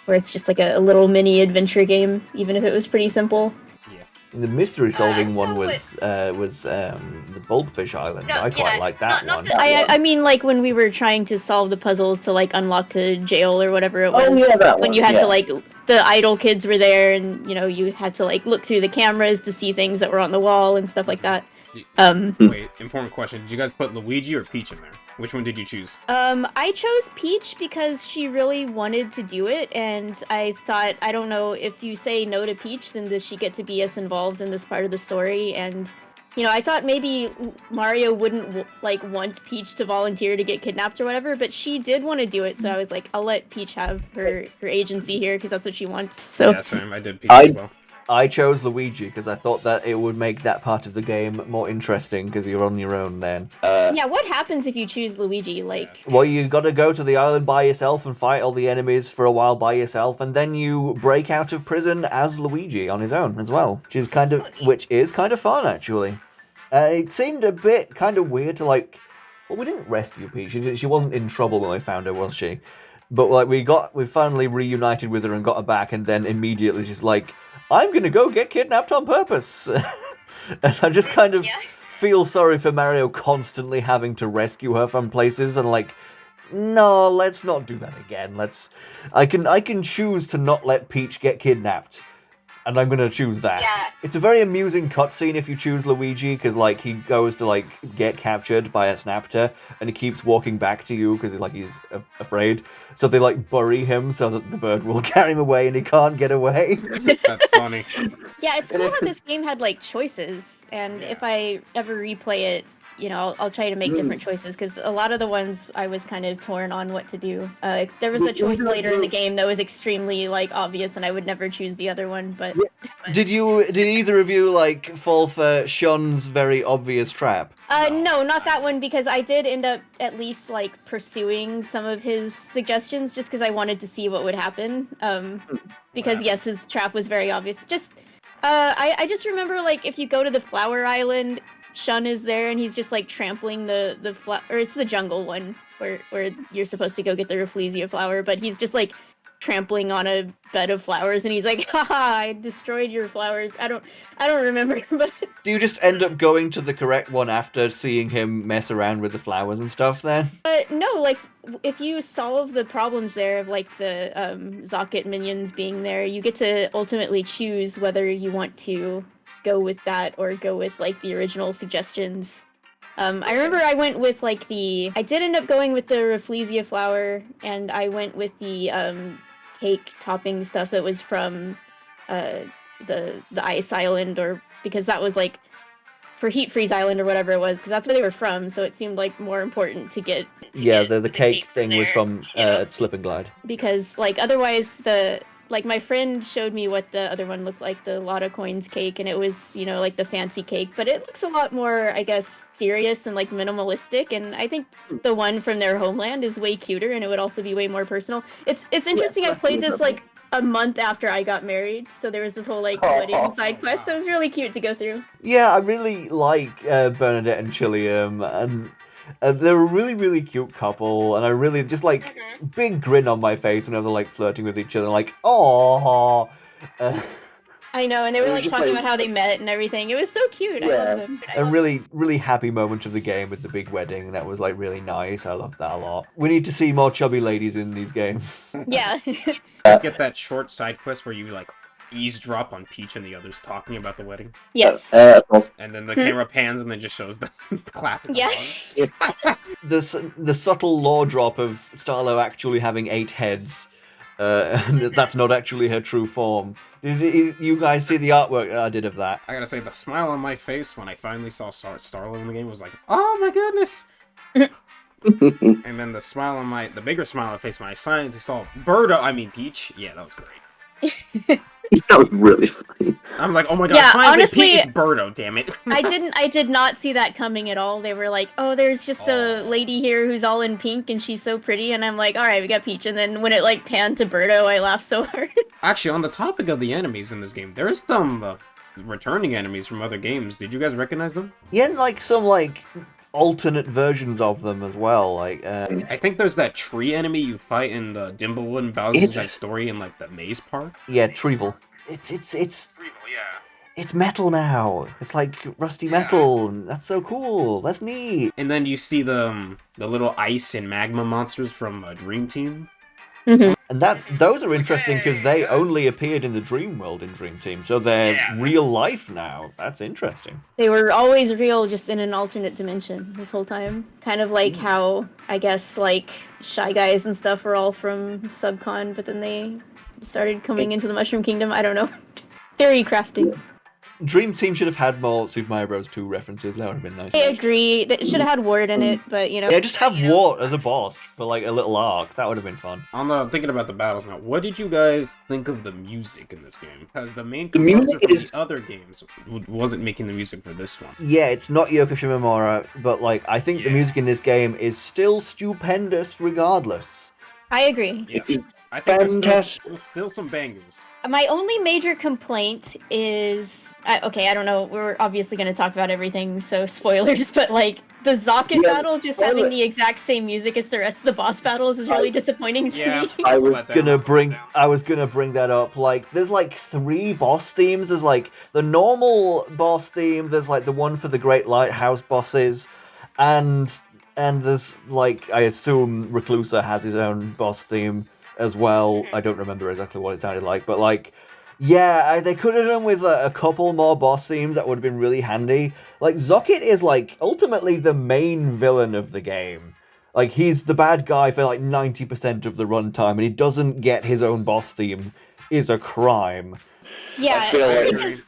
where it's just like a little mini adventure game, even if it was pretty simple. The mystery solving one was the Bulbfish Island. I quite like that one. I mean, like when we were trying to solve the puzzles to like unlock the jail or whatever it was. Oh, yeah, that when one, you had to like the idol kids were there, and you know you had to like look through the cameras to see things that were on the wall and stuff like that. Wait, important question. Did you guys put Luigi or Peach in there? Which one did you choose? I chose Peach because she really wanted to do it, and I thought, I don't know, if you say no to Peach, then does she get to be as involved in this part of the story? And, you know, I thought maybe Mario wouldn't, like, want Peach to volunteer to get kidnapped or whatever, but she did want to do it, so I was like, I'll let Peach have her agency here, because that's what she wants, so... Yeah, same, I did Peach as well. I chose Luigi because I thought that it would make that part of the game more interesting because you're on your own then. Yeah, what happens if you choose Luigi? Like, well, you got to go to the island by yourself and fight all the enemies for a while by yourself, and then you break out of prison as Luigi on his own as well, which is kind of fun actually. It seemed a bit kind of weird to like. Well, we didn't rescue Peach. She wasn't in trouble when we found her, was she? But like we finally reunited with her and got her back, and then immediately she's like, I'm gonna go get kidnapped on purpose. And I just kind of feel sorry for Mario constantly having to rescue her from places and like, no, let's not do that again. I can choose to not let Peach get kidnapped. and I'm gonna choose that. Yeah. It's a very amusing cutscene if you choose Luigi, because like he goes to like get captured by a Snapter, and he keeps walking back to you because he's afraid. So they like bury him so that the bird will carry him away, and he can't get away. That's funny. Yeah, it's cool that this game had like choices, and if I ever replay it, you know, I'll try to make different choices, because a lot of the ones I was kind of torn on what to do. There was a choice later in the game that was extremely like obvious, and I would never choose the other one. But Did either of you like fall for Shun's very obvious trap? no, not that one, because I did end up at least like pursuing some of his suggestions just because I wanted to see what would happen. Because yes, his trap was very obvious. Just I just remember like if you go to the Flower Island, Shun is there, and he's just like trampling the or it's the jungle one where you're supposed to go get the Rafflesia flower, but he's just like trampling on a bed of flowers, and he's like, haha, I destroyed your flowers. I don't remember, but Do you just end up going to the correct one after seeing him mess around with the flowers and stuff then? no, like if you solve the problems there of like the Zocket minions being there, you get to ultimately choose whether you want to go with that or go with like the original suggestions. I remember I went with like I did end up going with the Rafflesia flower, and I went with the cake topping stuff that was from the Ice Island, or because that was like for Heat Freeze Island or whatever it was, because that's where they were from, so it seemed like more important to get. Yeah, the cake thing was from Slip and Glide. Because like otherwise like my friend showed me what the other one looked like, the Lotta Coins cake, and it was, you know, like the fancy cake, but it looks a lot more, I guess, serious and like minimalistic, and I think the one from their homeland is way cuter, and it would also be way more personal. It's interesting, I played this like a month after I got married, so there was this whole like wedding side quest, so it was really cute to go through. Yeah, I really like Bernadette and Chilliam, and they're a really, really cute couple, and I really just like big grin on my face whenever they're like flirting with each other, like, oh. I know, and they were like talking about how they met and everything. It was so cute. I love them. A really, really happy moment of the game with the big wedding. That was like really nice. I loved that a lot. We need to see more chubby ladies in these games. Yeah. Get that short side quest where you like eavesdrop on Peach and the others talking about the wedding. Yes. And then the camera pans and then just shows them clapping. Yeah. The subtle lore drop of Starlo actually having 8 heads. That's not actually her true form. Did you guys see the artwork that I did of that? I gotta say, the smile on my face when I finally saw Starlo in the game was like, oh my goodness! And then the bigger smile on my face when I finally saw Peach. Yeah, that was great. That was really funny. I'm like, oh my god, Yeah, finally honestly, Peach, it's Birdo, damn it. I did not see that coming at all. They were like, oh, there's just a lady here who's all in pink and she's so pretty, and I'm like, alright, we got Peach. And then when it like panned to Birdo, I laughed so hard. Actually, on the topic of the enemies in this game, there's some returning enemies from other games. Did you guys recognize them? Yeah, and like some like alternate versions of them as well. Like I think there's that tree enemy you fight in the Dimblewood and Bowser's Inside Story in like the maze part. Yeah, Trevel. It's Trevel, yeah. It's metal now. It's like rusty metal. That's so cool. That's neat. And then you see the little ice and magma monsters from Dream Team. Mm-hmm. And those are interesting because they only appeared in the Dream World in Dream Team, so they're real life now. That's interesting. They were always real, just in an alternate dimension this whole time. Kind of like how, I guess, like, Shy Guys and stuff were all from Subcon, but then they started coming into the Mushroom Kingdom. I don't know. Theory crafting. Dream Team should have had more Super Mario Bros. 2 references. That would have been nice. I agree. It should have had Wart in it, but, you know. Yeah, just have Wart as a boss for, like, a little arc. That would have been fun. I'm thinking about the battles now. What did you guys think of the music in this game? Because the main composer from the other games wasn't making the music for this one. Yeah, it's not Yoko Shimomura, but, like, I think the music in this game is still stupendous regardless. I agree. Yeah. I think there's still some bangers. My only major complaint is... okay, I don't know. We're obviously going to talk about everything, so spoilers, but, like, the Zocket battle just having the exact same music as the rest of the boss battles is really disappointing to me. I was gonna bring that up. Like, there's, like, 3 boss themes. There's, like, the normal boss theme, there's, like, the one for the Great Lighthouse bosses, and there's, like, I assume Reclusa has his own boss theme as well. I don't remember exactly what it sounded like, but, like, Yeah, they could have done with a couple more boss themes that would have been really handy. Like, Zocket is, like, ultimately the main villain of the game. Like, he's the bad guy for, like, 90% of the runtime, and he doesn't get his own boss theme is a crime. Yeah, especially because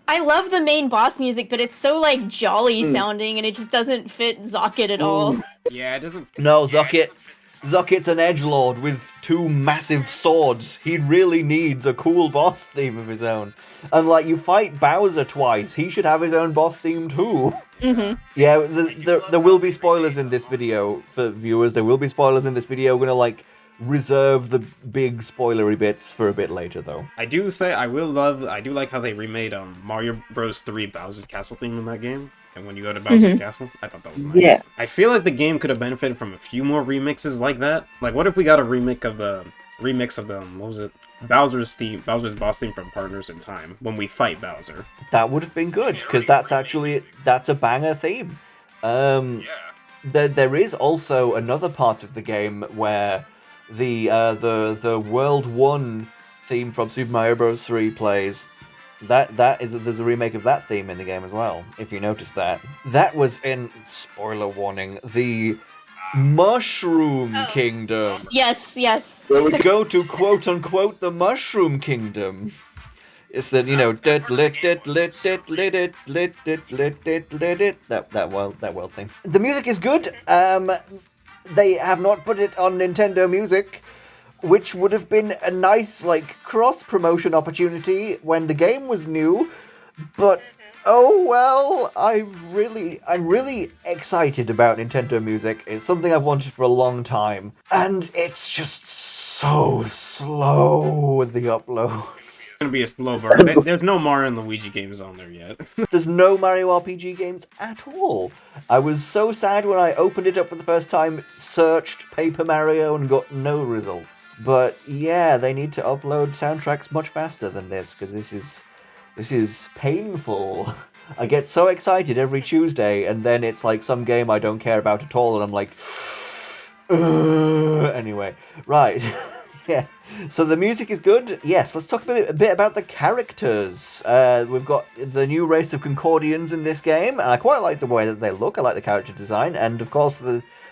I love the main boss music, but it's so, like, jolly sounding, and it just doesn't fit Zocket at all. Yeah, it doesn't... No, Zocket's an edgelord with 2 massive swords. He really needs a cool boss theme of his own. And, like, you fight Bowser twice. He should have his own boss theme, too. Mm-hmm. Yeah, there will be spoilers in this video for viewers. There will be spoilers in this video. We're gonna, like, reserve the big spoilery bits for a bit later, though. I do like how they remade Mario Bros. 3 Bowser's Castle theme in that game. And when you go to Bowser's Castle, I thought that was nice. Yeah. I feel like the game could have benefited from a few more remixes like that. Like, what if we got a remix of the what was it? Bowser's boss theme from Partners in Time when we fight Bowser. That would have been good, because that's a banger theme. There is also another part of the game where the World 1 theme from Super Mario Bros. 3 plays. There's a remake of that theme in the game as well, if you noticed that. That was in, spoiler warning, the Mushroom Kingdom. Yes. Where we go to quote-unquote the Mushroom Kingdom. It's that, you know, that world thing. The music is good. They have not put it on Nintendo Music, which would have been a nice, like, cross-promotion opportunity when the game was new. But, oh well, I'm really excited about Nintendo Music. It's something I've wanted for a long time. And it's just so slow with the upload. It's gonna be a slow burn. There's no Mario and Luigi games on there yet. There's no Mario RPG games at all. I was so sad when I opened it up for the first time, searched Paper Mario, and got no results. But yeah, they need to upload soundtracks much faster than this, because this is painful. I get so excited every Tuesday, and then it's like some game I don't care about at all, and I'm like, anyway, right. Yeah. So the music is good. Yes, let's talk a bit about the characters. We've got the new race of Concordians in this game, and I quite like the way that they look. I like the character design, and of course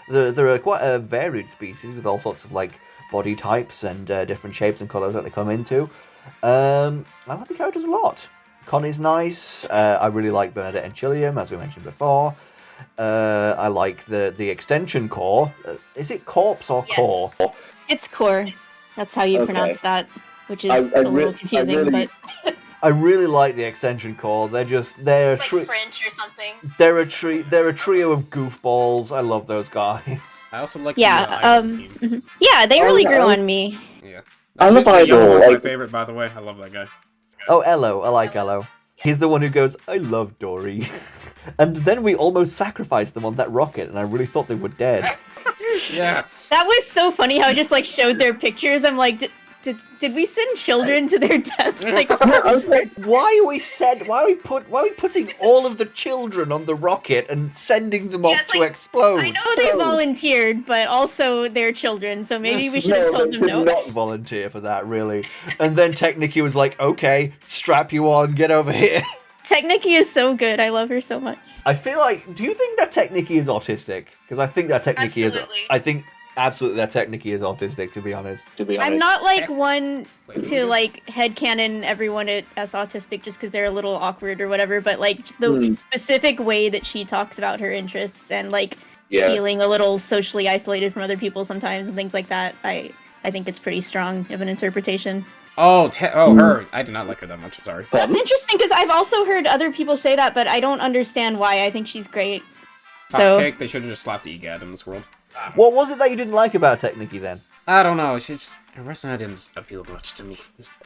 there are quite a varied species with all sorts of like body types and different shapes and colours that they come into. I like the characters a lot. Connie's nice. I really like Bernadette and Chilliam, as we mentioned before. I like the extension core. Is it corpse or core? It's core. That's how you pronounce that, which is a little confusing, but... I really like the extension core. They're like French or something. They're a trio of goofballs. I love those guys. I also like the team. Yeah, they really grew on me. Yeah. I love Yellow's my favorite, by the way. I love that guy. Oh, Ello. I like Ello. He's the one who goes, I love Dory. And then we almost sacrificed them on that rocket, and I really thought they were dead. Yeah. That was so funny how it just like showed their pictures. I'm like, did we send children to their death? Like, why are we putting all of the children on the rocket and sending them off to explode? I know they volunteered, but also they're children, so maybe we should have told them no. Not volunteer for that, really. And then Technicky was like, okay, strap you on, get over here. Technicky is so good. I love her so much. I feel like, do you think that Technicky is autistic? Because I think that Technicky is. I think absolutely that Technicky is autistic. To be honest. I'm not like one to like headcanon everyone as autistic just because they're a little awkward or whatever. But like the specific way that she talks about her interests and like feeling a little socially isolated from other people sometimes and things like that, I think it's pretty strong of an interpretation. Her. I did not like her that much. Sorry. That's interesting because I've also heard other people say that, but I don't understand why. I think she's great. So they should have just slapped EGAD in this world. What was it that you didn't like about Technicky then? I don't know. Her personality didn't appeal much to me.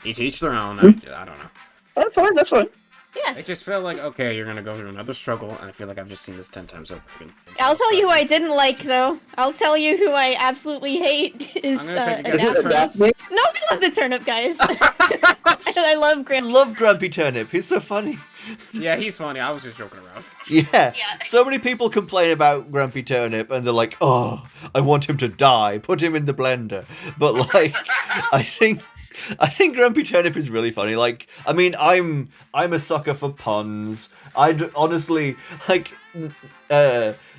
Each their own. I don't know. That's fine. yeah. It just felt like, okay, you're gonna go through another struggle, and I feel like I've just seen this 10 times over again. I'll tell you who I didn't like, though. I'll tell you who I absolutely hate is I'm gonna take a Adapter. turnips. No, I love the turnip guys. I love I love Grumpy Turnip. He's so funny. Yeah, he's funny. I was just joking around. Yeah. So many people complain about Grumpy Turnip, and they're like, oh, I want him to die. Put him in the blender. But, like, I think I think Grumpy Turnip is really funny. Like, I mean, I'm a sucker for puns. I'd honestly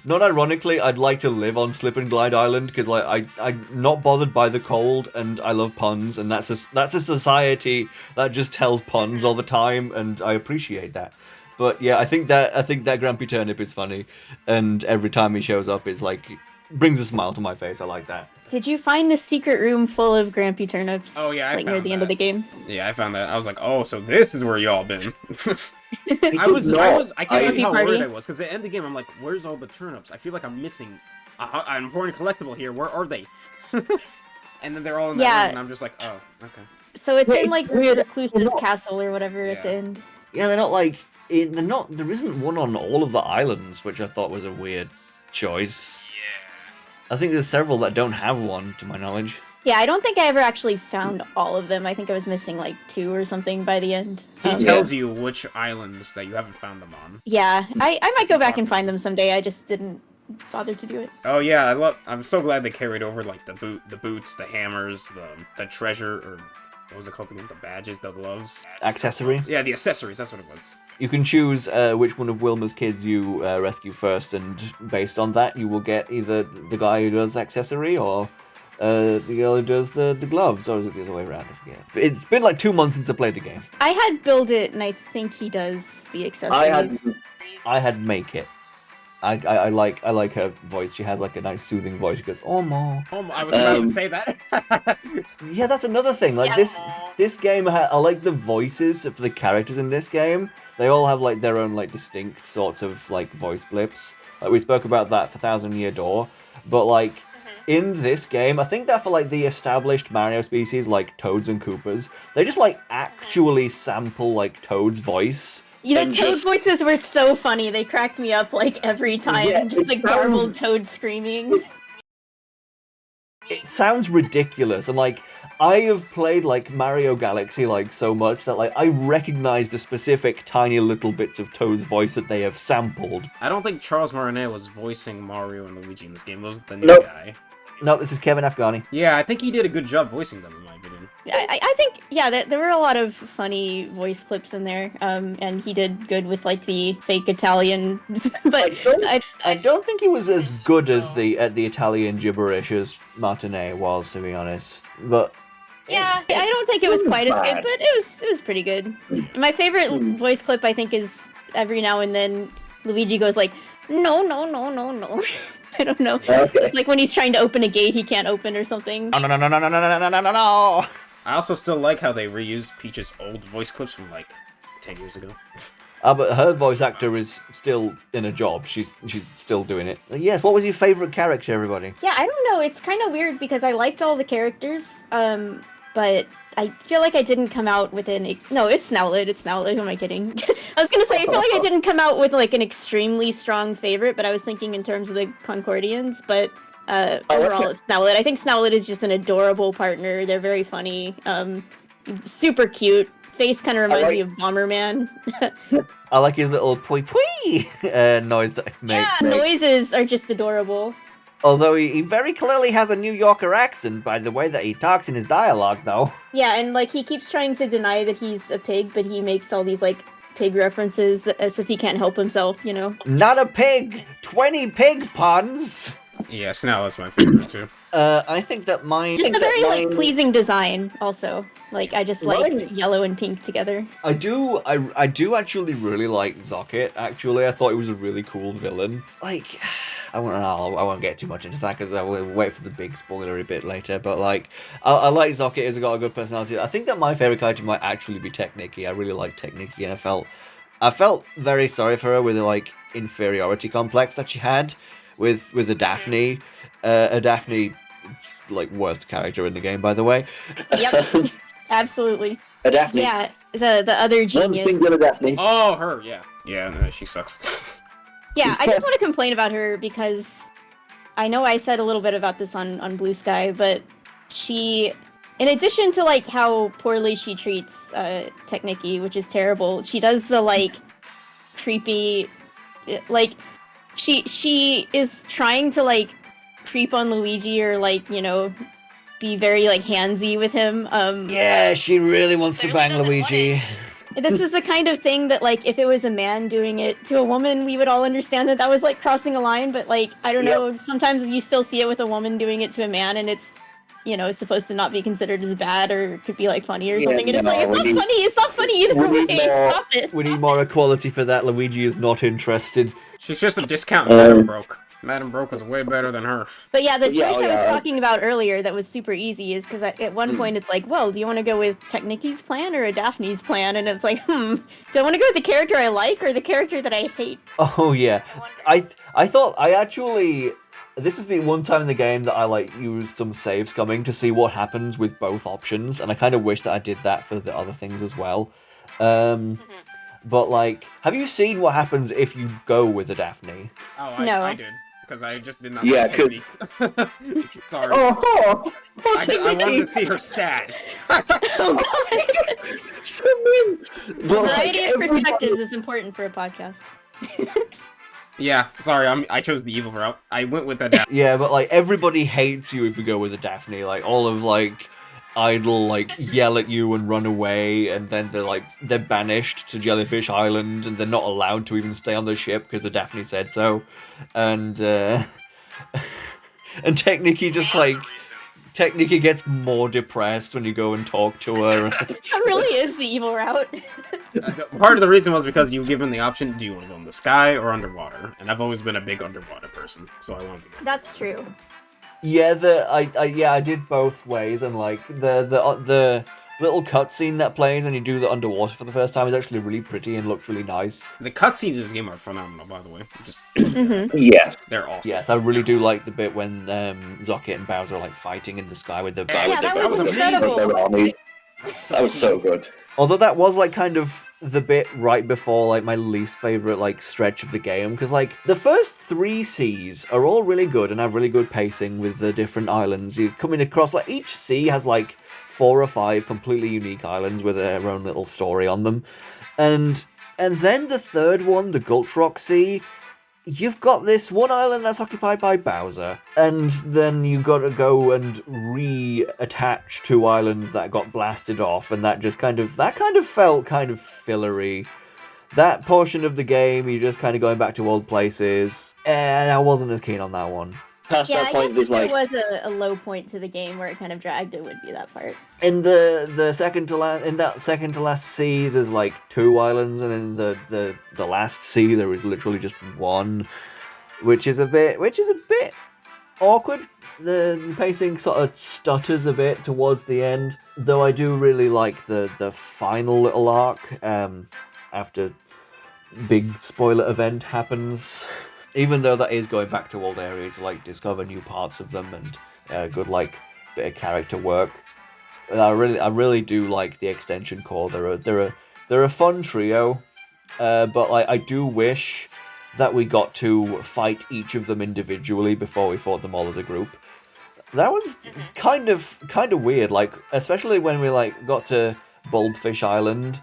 not ironically, I'd like to live on Slip and Glide Island because like I'm not bothered by the cold and I love puns, and that's a society that just tells puns all the time, and I appreciate that. But yeah, I think that Grumpy Turnip is funny, and every time he shows up, it's like brings a smile to my face. I like that. Did you find the secret room full of Grampy Turnips? Oh yeah, I like near found the end that. of the game. Yeah, I found that. I was like, oh, so this is where y'all been. I can't tell you how worried I was because at the end of the game, I'm like, where's all the turnips? I feel like I'm missing an important collectible here. Where are they? And then they're all in that room, and I'm just like, oh, okay. So it's in like Recluse's castle or whatever at the end. Yeah, they're not like they're not. There isn't one on all of the islands, which I thought was a weird choice. I think there's several that don't have one, to my knowledge. Yeah, I don't think I ever actually found all of them. I think I was missing like 2 or something by the end. He tells you which islands that you haven't found them on. Yeah, I might go back and find them someday. I just didn't bother to do it. Oh yeah, I'm so glad they carried over like the boots, the hammers, the treasure, or what was it called again? The badges, the gloves. Accessory? Yeah, the accessories, that's what it was. You can choose which one of Wilma's kids you rescue first, and based on that, you will get either the guy who does accessory or the girl who does the gloves, or is it the other way around? I forget. It's been like 2 months since I played the game. I had Build It, and I think he does the accessories. I had Make It. I like her voice. She has like a nice soothing voice. She goes, "Oh, ma." Oh, I was about to say that. Yeah, that's another thing. Like this game, I like the voices of the characters in this game. They all have like their own like distinct sorts of like voice blips. Like we spoke about that for Thousand Year Door, but like in this game, I think that for like the established Mario species like Toads and Koopas, they just like actually sample like Toad's voice. Yeah, the Toad voices were so funny. They cracked me up like every time. Yeah, just like garbled Toad screaming. It sounds ridiculous, and like I have played like Mario Galaxy like so much that like I recognize the specific tiny little bits of Toad's voice that they have sampled. I don't think Charles Martinet was voicing Mario and Luigi in this game. It was the new guy. No, this is Kevin Afghani. Yeah, I think he did a good job voicing them, in my opinion. I think, yeah, there were a lot of funny voice clips in there, and he did good with, like, the fake Italian, but... I don't think he was as good as the Italian gibberish as Martinet was, to be honest, but... Yeah. I don't think it was quite as good, but it was pretty good. My favorite voice clip, I think, is every now and then Luigi goes like, no, no, no, no, no. I don't know. Okay. It's like when he's trying to open a gate he can't open or something. No, no, no, no, no, no, no, no, no, no, no. I also still like how they reused Peach's old voice clips from like 10 years ago. But her voice actor is still in a job. She's still doing it. Yes, what was your favorite character, everybody? Yeah, I don't know. It's kind of weird because I liked all the characters, but I feel like I didn't come out with no, it's Snoutlet. It's Snoutlet. Who am I kidding? I was gonna say, I feel like I didn't come out with like an extremely strong favorite, but I was thinking in terms of the Concordians, but overall it's Snoutlet. I think Snoutlet is just an adorable partner. They're very funny, super cute. Face kind of reminds me of Bomberman. I like his little pui pui noise that he makes. Yeah, noises are just adorable. Although he very clearly has a New Yorker accent by the way that he talks in his dialogue, though. Yeah, and like he keeps trying to deny that he's a pig, but he makes all these like pig references as if he can't help himself, you know? Not a pig! 20 pig puns! Yeah, Snowlet's my favorite too. I think that mine... Just a very like pleasing design, also. Like I just like yellow and pink together. I do actually really like Zocket. Actually, I thought he was a really cool villain. Like, I won't get too much into that because I will wait for the big spoilery bit later. But like, I like Zocket. He's got a good personality. I think that my favorite character might actually be Technicky. I really like Technicky, and I felt very sorry for her with the like inferiority complex that she had with the Daphne. A Daphne, like worst character in the game, by the way. Yep. Absolutely. A Daphne. Yeah, the other genius. Daphne. Oh, her, yeah. Yeah, no, she sucks. Yeah, I just want to complain about her because I know I said a little bit about this on BlueSky, but she, in addition to like how poorly she treats Technicky, which is terrible, she does the like creepy, like she is trying to like creep on Luigi or like, you know, be very like handsy with him. Yeah, she really wants to bang Luigi. This is the kind of thing that, like, if it was a man doing it to a woman, we would all understand that was, like, crossing a line, but, like, I don't know, sometimes you still see it with a woman doing it to a man, and it's, you know, supposed to not be considered as bad, or could be, like, funny or something, and it's like, it's not funny either way, stop it! We need more equality for that. Luigi is not interested. She's just a discount Madam Broke. Madam Broke was way better than her. But yeah, the choice I was talking about earlier that was super easy is because at one point it's like, well, do you want to go with Techniki's plan or a Daphne's plan? And it's like, do I want to go with the character I like or the character that I hate? Oh yeah, I thought this is the one time in the game that I like used some saves coming to see what happens with both options, and I kind of wish that I did that for the other things as well. But like, have you seen what happens if you go with a Daphne? Oh, I did. Because I just did not Yeah, Technique. Sorry. Oh, I wanted to see her sad. so mean. Well, Variety of perspectives is important for a podcast. Yeah, sorry, I chose the evil route. I went with that. Yeah, but like, everybody hates you if you go with a Daphne. Like, all of like Idle like yell at you and run away, and then they're banished to Jellyfish Island, and they're not allowed to even stay on the ship because the Daphne said so, and Techniki just like Technici gets more depressed when you go and talk to her. That really is the evil route. Part of the reason was because you were given the option: do you want to go in the sky or underwater? And I've always been a big underwater person, so I wanted to go. That's true. Yeah, I did both ways, and like the little cutscene that plays when you do the underwater for the first time is actually really pretty and looks really nice. The cutscenes in this game are phenomenal, by the way. Just yes, they're awesome. Yes, I really do like the bit when Zocket and Bowser are like fighting in the sky with the. Yeah, that was incredible. That was so good. Although that was like kind of the bit right before like my least favorite like stretch of the game, because like the first 3 seas are all really good and have really good pacing with the different islands. You're coming across like each sea has like 4 or 5 completely unique islands with their own little story on them, and then the third one, the Gulch Rock Sea. You've got this one island that's occupied by Bowser, and then you got to go and reattach 2 islands that got blasted off, and that kind of felt kind of fillery. That portion of the game, you're just kind of going back to old places, and I wasn't as keen on that one. Past Yeah, that I point, guess there's if like there was a low point to the game where it kind of dragged, it would be that part. In the second to last sea, there's like 2 islands, and in the last sea there is literally just 1, which is a bit awkward. The pacing sort of stutters a bit towards the end, though I do really like the final little arc after big spoiler event happens. Even though that is going back to old areas to like discover new parts of them and good like bit of character work. And I really do like the extension core. They're a fun trio, but like I do wish that we got to fight each of them individually before we fought them all as a group. That was kind of weird, like especially when we like got to Bulbfish Island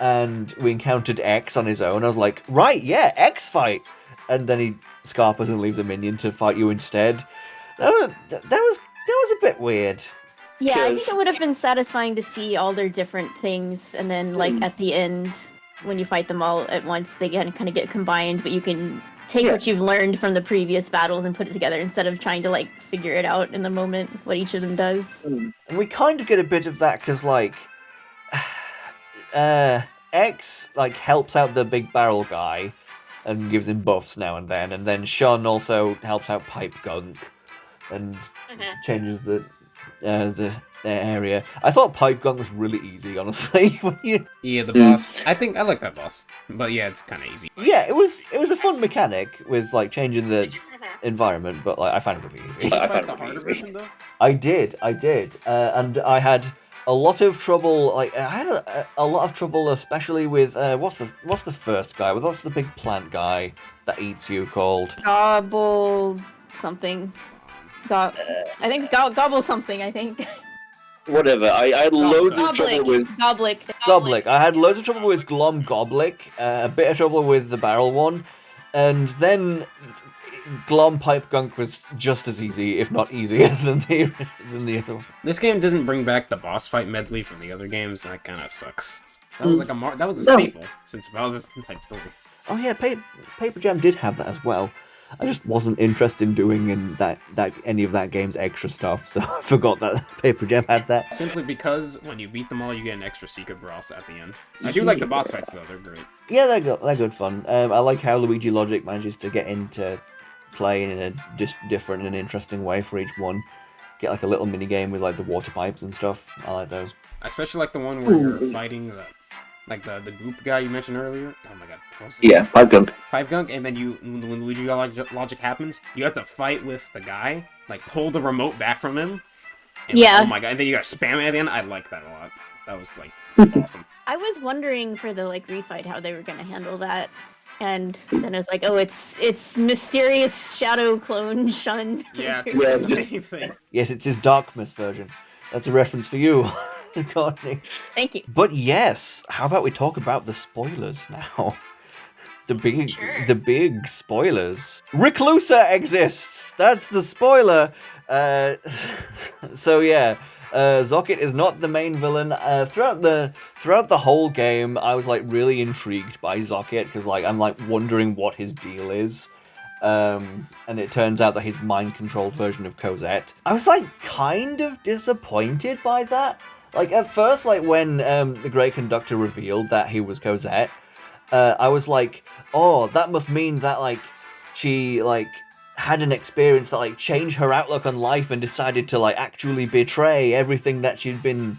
and we encountered X on his own. I was like, right, yeah, X fight. And then he scarpers and leaves a minion to fight you instead. That was a bit weird. Yeah, I think it would have been satisfying to see all their different things, and then like at the end, when you fight them all at once, they kind of get combined. But you can take what you've learned from the previous battles and put it together instead of trying to like figure it out in the moment what each of them does. And we kind of get a bit of that because like X like helps out the big barrel guy and gives him buffs now and then Sean also helps out Pipe Gunk and changes the area. I thought Pipe Gunk was really easy, honestly. Yeah, the boss. I think I like that boss, but yeah, it's kind of easy. Yeah, it was a fun mechanic with like changing the environment, but like I found it really easy. Did you fight the harder version though? I did, and I had a lot of trouble. Like I had a lot of trouble, especially with what's the first guy? What's the big plant guy that eats you called? Gobble something. I think gobble something. I think. whatever. I had loads of trouble with Goblick. Goblick. I had loads of trouble with Glom Goblick. A bit of trouble with the barrel one. And then Glom Pipe Gunk was just as easy, if not easier, than the other one. This game doesn't bring back the boss fight medley from the other games, and that kind of sucks. That was like that was a staple since Bowser's Inside Story. Oh yeah, Paper Jam did have that as well. I just wasn't interested in doing any of that game's extra stuff, so I forgot that Paper Jam had that. Simply because when you beat them all, you get an extra secret boss at the end. I do like the boss fights though; they're great. Yeah, they're good fun. I like how Luigi Logic manages to get into play in a different and interesting way for each one. Get like a little mini game with like the water pipes and stuff. I like those. I especially like the one where you're fighting the goop guy you mentioned earlier. Oh my god. What was his name? Pipe Gunk. Pipe Gunk, and then when Luigi Logic happens, you have to fight with the guy, like pull the remote back from him. And, oh my god, and then you gotta spam it at the end. I like that a lot. That was like awesome. I was wondering for the refight how they were gonna handle that. And then it's like, oh, it's mysterious shadow clone Shun. Yeah, it's the same thing. Yes, it's his Darkness version. That's a reference for you, Courtney. Thank you. But yes, how about we talk about the spoilers now? The big spoilers. Reclusa exists. That's the spoiler. So yeah. Zocket is not the main villain. Throughout the whole game, I was like really intrigued by Zocket because like I'm like wondering what his deal is, and it turns out that he's mind-controlled version of Cosette. I was like kind of disappointed by that. Like at first, like when the Great Conductor revealed that he was Cosette, I was like, oh, that must mean that like she like had an experience that like changed her outlook on life and decided to like actually betray everything that she'd been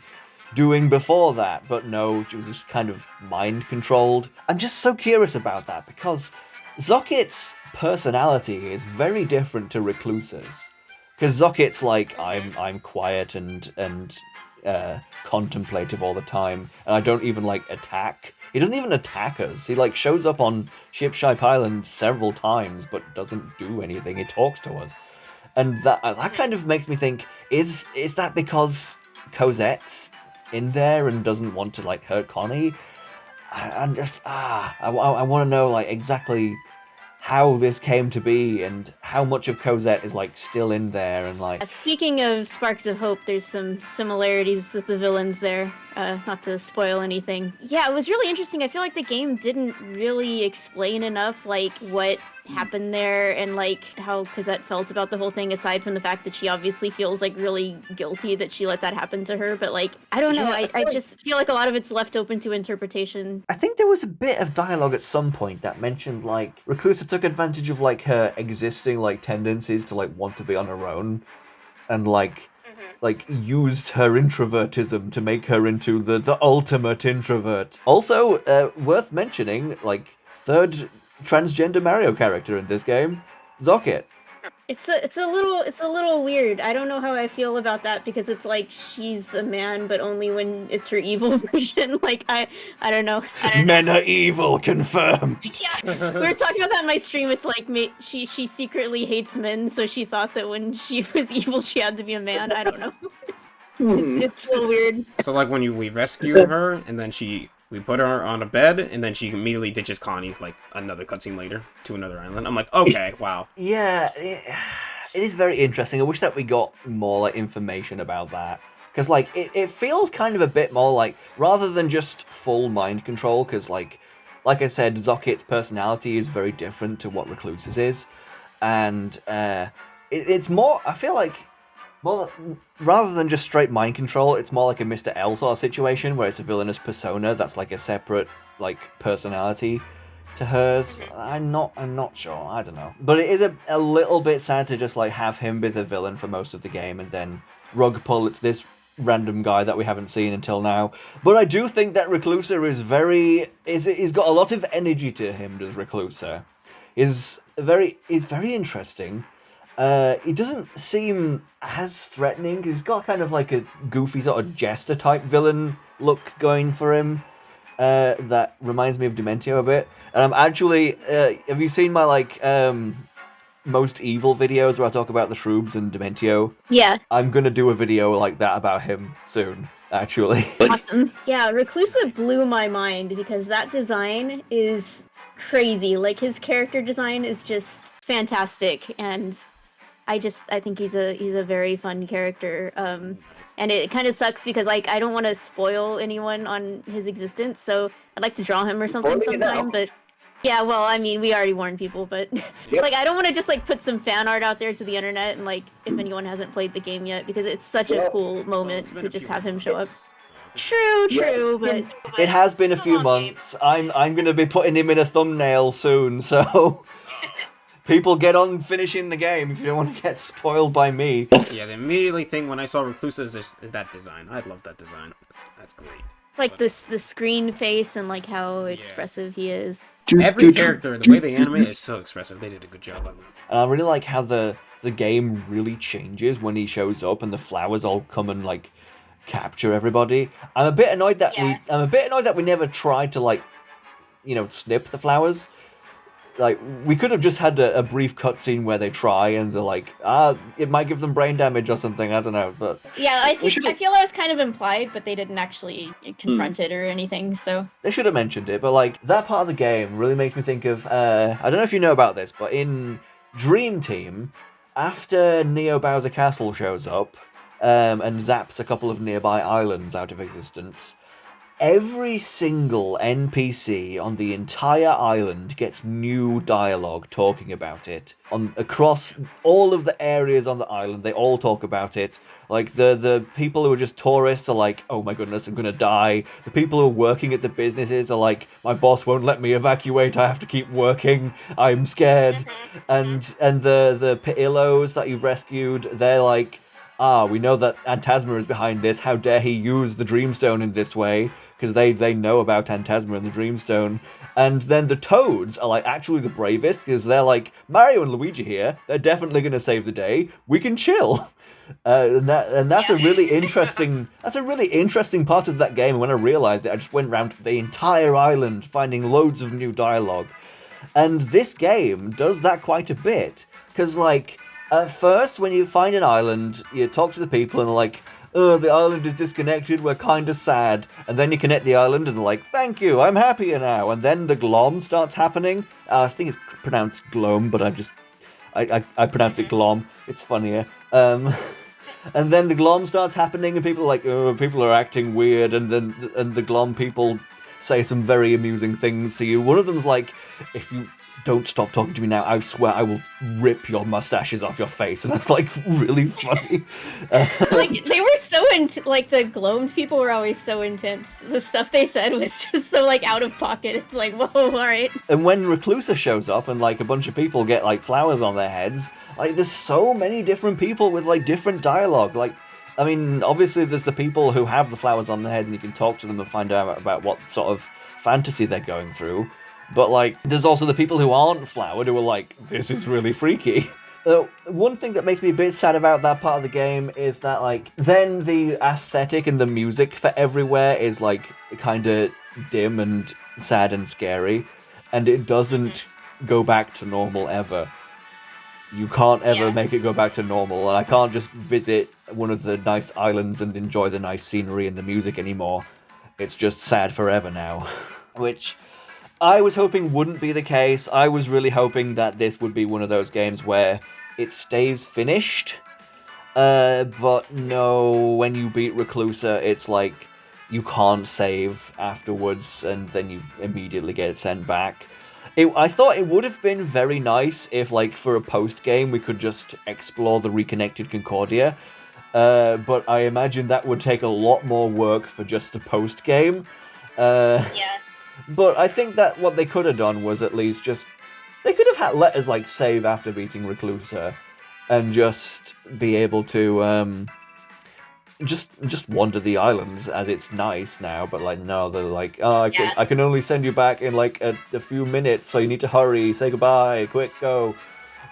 doing before that. But no, she was just kind of mind controlled. I'm just so curious about that because Zocket's personality is very different to Reclusa's. Because Zocket's like, I'm quiet and contemplative all the time, and I don't even like attack. He doesn't even attack us. He like shows up on Shipshape Island several times, but doesn't do anything. He talks to us, and that kind of makes me think: is that because Cosette's in there and doesn't want to like hurt Connie? I'm just I want to know like exactly how this came to be and how much of Cosette is like still in there and like. Speaking of sparks of hope, there's some similarities with the villains there. Not to spoil anything. Yeah, it was really interesting. I feel like the game didn't really explain enough like what happened there and like how Cosette felt about the whole thing, aside from the fact that she obviously feels like really guilty that she let that happen to her. But like, I don't know. I just feel like a lot of it's left open to interpretation. I think there was a bit of dialogue at some point that mentioned like Reclusa took advantage of like her existing like tendencies to like want to be on her own and like used her introvertism to make her into the ultimate introvert. Also, worth mentioning, like third transgender Mario character in this game, Zocket. It's a little weird. I don't know how I feel about that because it's like she's a man, but only when it's her evil version. Like I don't know. Men are evil, confirmed. Yeah, we were talking about that in my stream. It's like she secretly hates men, so she thought that when she was evil, she had to be a man. I don't know. It's a little weird. So like when we rescue her and then we put her on a bed, and then she immediately ditches Connie, like, another cutscene later, to another island. I'm like, okay, wow. Yeah, it is very interesting. I wish that we got more, like, information about that. Because, like, it feels kind of a bit more, like, rather than just full mind control, because, like I said, Zocket's personality is very different to what Reclusa's is. And it's more, I feel like, well, rather than just straight mind control, it's more like a Mr. L sort of situation where it's a villainous persona that's like a separate like personality to hers. I'm not sure. I don't know. But it is a little bit sad to just like have him be the villain for most of the game and then rug pull it's this random guy that we haven't seen until now. But I do think that Reclusa he's got a lot of energy to him, does Reclusa. He's very interesting. He doesn't seem as threatening. He's got kind of like a goofy sort of jester type villain look going for him. That reminds me of Dementio a bit. And I'm actually, have you seen my like most evil videos where I talk about the Shroobs and Dementio? Yeah. I'm gonna do a video like that about him soon, actually. Awesome. Yeah, Reclusa blew my mind because that design is crazy. Like his character design is just fantastic, and I think he's a very fun character. And it kind of sucks because like I don't want to spoil anyone on his existence, so I'd like to draw him or something sometime. But yeah, well, I mean, we already warned people, but like I don't want to just like put some fan art out there to the internet and like if anyone hasn't played the game yet, because it's such a cool moment to just have him show up. True, but it has been a few months. I'm gonna be putting him in a thumbnail soon, so people get on finishing the game if you don't want to get spoiled by me. Yeah, the immediately thing when I saw Reclusa is that design. I love that design. That's great. Like the screen face and like how expressive he is. Every character, the way they animate is so expressive. They did a good job on that. And I really like how the game really changes when he shows up and the flowers all come and like capture everybody. I'm a bit annoyed that we never tried to like, snip the flowers. Like, we could have just had a brief cutscene where they try and they're like, it might give them brain damage or something, I don't know, but... Yeah, I feel that was kind of implied, but they didn't actually confront it or anything, so... They should have mentioned it, but, like, that part of the game really makes me think of, I don't know if you know about this, but in Dream Team, after Neo Bowser Castle shows up, and zaps a couple of nearby islands out of existence, every single NPC on the entire island gets new dialogue talking about it. Across all of the areas on the island, they all talk about it. Like, the people who are just tourists are like, oh my goodness, I'm gonna die. The people who are working at the businesses are like, my boss won't let me evacuate, I have to keep working, I'm scared. And the Pillows that you've rescued, they're like, we know that Antasma is behind this, how dare he use the Dreamstone in this way? Because they know about Antasma and the Dreamstone. And then the Toads are like actually the bravest, because they're like, Mario and Luigi here, they're definitely going to save the day, we can chill. And that's a really interesting part of that game. And when I realized it, I just went around the entire island finding loads of new dialogue. And this game does that quite a bit, because like, at first, when you find an island, you talk to the people and they're like, oh, the island is disconnected, we're kind of sad. And then you connect the island and they're like, thank you, I'm happier now. And then the glom starts happening. I think it's pronounced glom, but I pronounce it glom. It's funnier. And then the glom starts happening and people are like, oh, people are acting weird. And the glom people say some very amusing things to you. One of them's like, if you don't stop talking to me now, I swear I will rip your mustaches off your face. And that's like really funny. Like they were so like the glomed people were always so intense. The stuff they said was just so like out of pocket. It's like, whoa, all right. And when Reclusa shows up and like a bunch of people get like flowers on their heads, like there's so many different people with like different dialogue. Like, I mean, obviously there's the people who have the flowers on their heads and you can talk to them and find out about what sort of fantasy they're going through. But, like, there's also the people who aren't flowered who are like, this is really freaky. One thing that makes me a bit sad about that part of the game is that, like, then the aesthetic and the music for everywhere is, like, kind of dim and sad and scary. And it doesn't go back to normal ever. You can't ever make it go back to normal. And I can't just visit one of the nice islands and enjoy the nice scenery and the music anymore. It's just sad forever now. Which I was hoping wouldn't be the case. I was really hoping that this would be one of those games where it stays finished. But no, when you beat Reclusa, it's like you can't save afterwards and then you immediately get sent back. I thought it would have been very nice if, like, for a post-game we could just explore the reconnected Concordia. But I imagine that would take a lot more work for just a post-game. Yeah. But I think that what they could have done was at least just... They could have let us, like, save after beating Reclusa and just be able to, just wander the islands as it's nice now. But, like, no, they're like, oh, I can only send you back in, like, a few minutes, so you need to hurry, say goodbye, quick, go.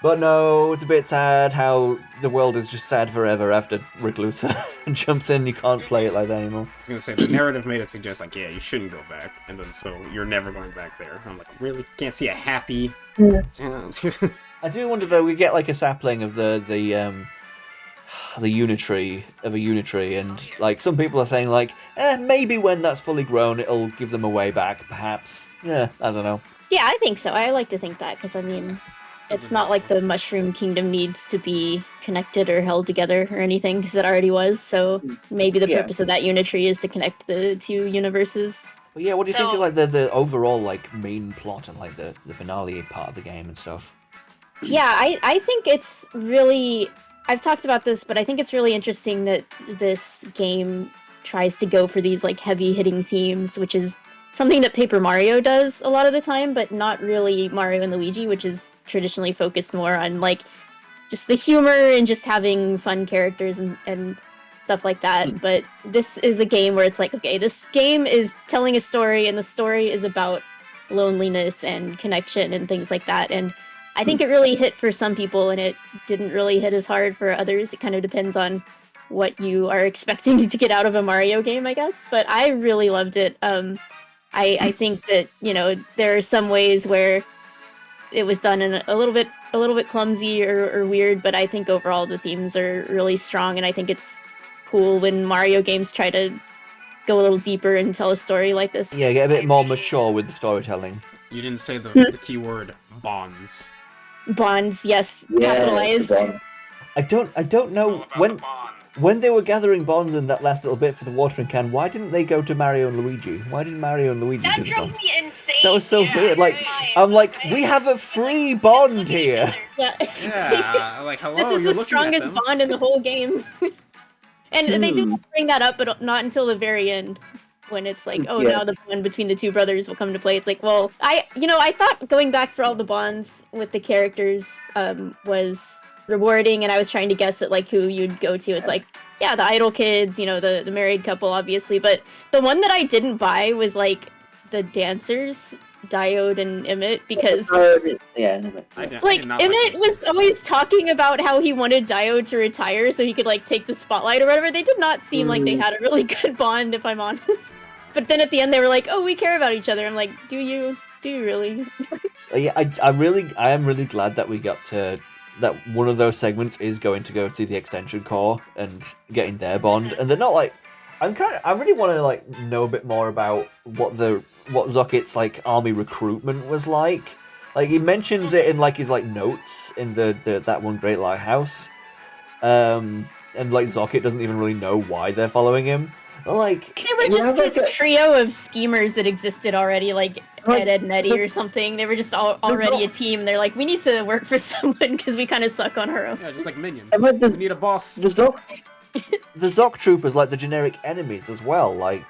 But no, it's a bit sad how the world is just sad forever after Reclusa jumps in. You can't play it like that anymore. I was gonna say, the narrative made it suggest, like, yeah, you shouldn't go back, and then so you're never going back there. I'm like, really? Can't see a happy... I do wonder, though, we get, like, a sapling of the Unitry, of a Unitry, and, like, some people are saying, like, maybe when that's fully grown, it'll give them a way back, perhaps. Yeah, I don't know. Yeah, I think so. I like to think that, because, I mean, it's not like the Mushroom Kingdom needs to be connected or held together or anything, because it already was, so maybe the purpose of that Unitree is to connect the two universes. But yeah, what do you think of like the overall like main plot and like the finale part of the game and stuff? Yeah, I think it's really... I've talked about this, but I think it's really interesting that this game tries to go for these like heavy-hitting themes, which is something that Paper Mario does a lot of the time, but not really Mario and Luigi, which is traditionally focused more on like just the humor and just having fun characters and stuff like that. But this is a game where it's like, okay, this game is telling a story, and the story is about loneliness and connection and things like that. And I think it really hit for some people, and it didn't really hit as hard for others. It kind of depends on what you are expecting to get out of a Mario game, I guess. But I really loved it. I think that, you know, there are some ways where it was done in a little bit clumsy or weird, but I think overall the themes are really strong, and I think it's cool when Mario games try to go a little deeper and tell a story like this. Yeah, get a bit more mature with the storytelling. You didn't say the key word, bonds. Bonds, yes, capitalized. I don't know when they were gathering bonds in that last little bit for the watering can. Why didn't they go to Mario and Luigi? Why didn't Mario and Luigi? That drove me insane. That was so weird. Like, I'm like, we have a free bond here. Yeah, like hello. This is the strongest bond in the whole game. And they do bring that up, but not until the very end, when it's like, oh, now the bond between the two brothers will come to play. It's like, well, I thought going back for all the bonds with the characters was rewarding, and I was trying to guess at like who you'd go to. It's like, yeah, the idol kids, you know, the married couple, obviously, but the one that I didn't buy was like the dancers, Diode and Emmett, because Emmett was always talking about how he wanted Diode to retire so he could like take the spotlight or whatever. They did not seem like they had a really good bond, if I'm honest. But then at the end they were like, oh, we care about each other. I'm like, do you really? Yeah, I am really glad that we got to that. One of those segments is going to go see the extension core and getting their bond, and they're not like, I really want to like know a bit more about what Zocket's like army recruitment was like. Like, he mentions it in like his like notes in the that one Great Lighthouse, and like Zocket doesn't even really know why they're following him. But, like, they were just this trio of schemers that existed already, like Ed and Eddie or something. They were just already a team. They're like, we need to work for someone because we kind of suck on our own. Yeah, just like minions. We need a boss. The Zoc troopers, like the generic enemies as well, like,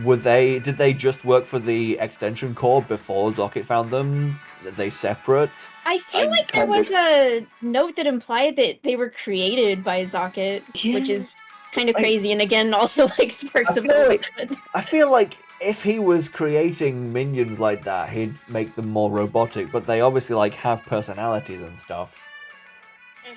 did they just work for the extension core before Zocket found them? Are they separate? I feel like there was a note that implied that they were created by Zocket, which is kind of crazy, and again, also like sparks of hope. I feel like if he was creating minions like that, he'd make them more robotic, but they obviously like have personalities and stuff.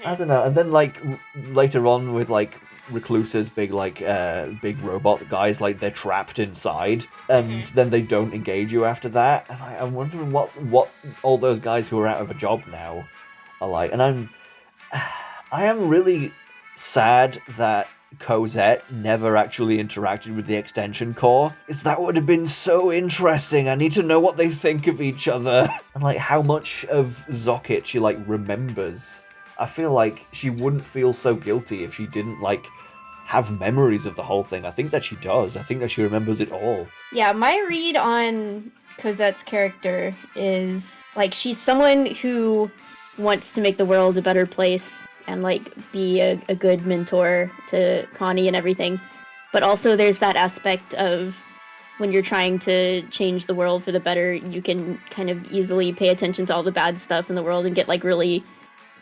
I don't know. And then like later on with like Recluse's big robot guys, like they're trapped inside, and then they don't engage you after that. And I'm wondering what all those guys who are out of a job now are like. And I am really sad that Cosette never actually interacted with the extension core. That would have been so interesting. I need to know what they think of each other and like how much of Zocket she like remembers. I feel like she wouldn't feel so guilty if she didn't like have memories of the whole thing. I think that she does. I think that she remembers it all. Yeah, my read on Cosette's character is like she's someone who wants to make the world a better place and like be a good mentor to Connie and everything. But also there's that aspect of when you're trying to change the world for the better, you can kind of easily pay attention to all the bad stuff in the world and get like really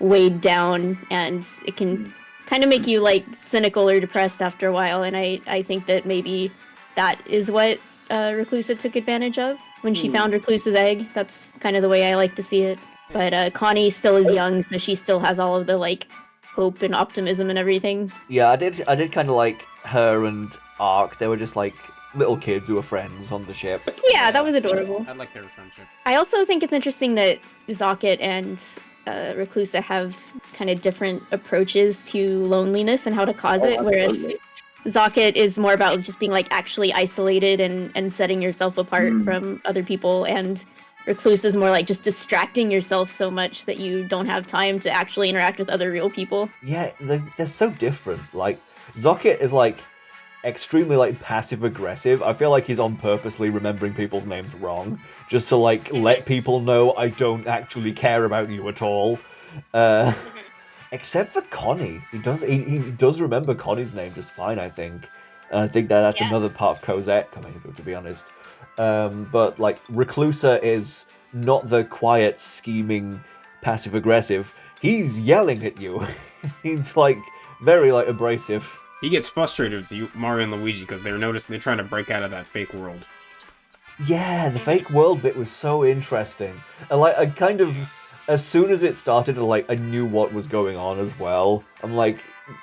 weighed down, and it can kind of make you like cynical or depressed after a while. And I think that maybe that is what Reclusa took advantage of when she found Reclusa's egg. That's kind of the way I like to see it. But Connie still is young, so she still has all of the like hope and optimism and everything. Yeah, I did kind of like her and Ark. They were just like little kids who were friends on the ship. Yeah, that was adorable. I like their friendship. I also think it's interesting that Zocket and Reclusa have kind of different approaches to loneliness and how to cause it, whereas Zocket is more about just being like actually isolated and setting yourself apart from other people, and Recluse is more like just distracting yourself so much that you don't have time to actually interact with other real people. Yeah, they're so different. Like, Zocket is, like, extremely, like, passive-aggressive. I feel like he's on purposely remembering people's names wrong, just to, like, let people know I don't actually care about you at all. Except for Connie. He does remember Connie's name just fine, I think. And I think that's another part of Cosette coming through, to be honest. But, like, Reclusa is not the quiet, scheming, passive-aggressive. He's yelling at you. He's, like, very, like, abrasive. He gets frustrated with Mario and Luigi because they're trying to break out of that fake world. Yeah, the fake world bit was so interesting. And, like, I kind of, as soon as it started, like, I knew what was going on as well. I'm like,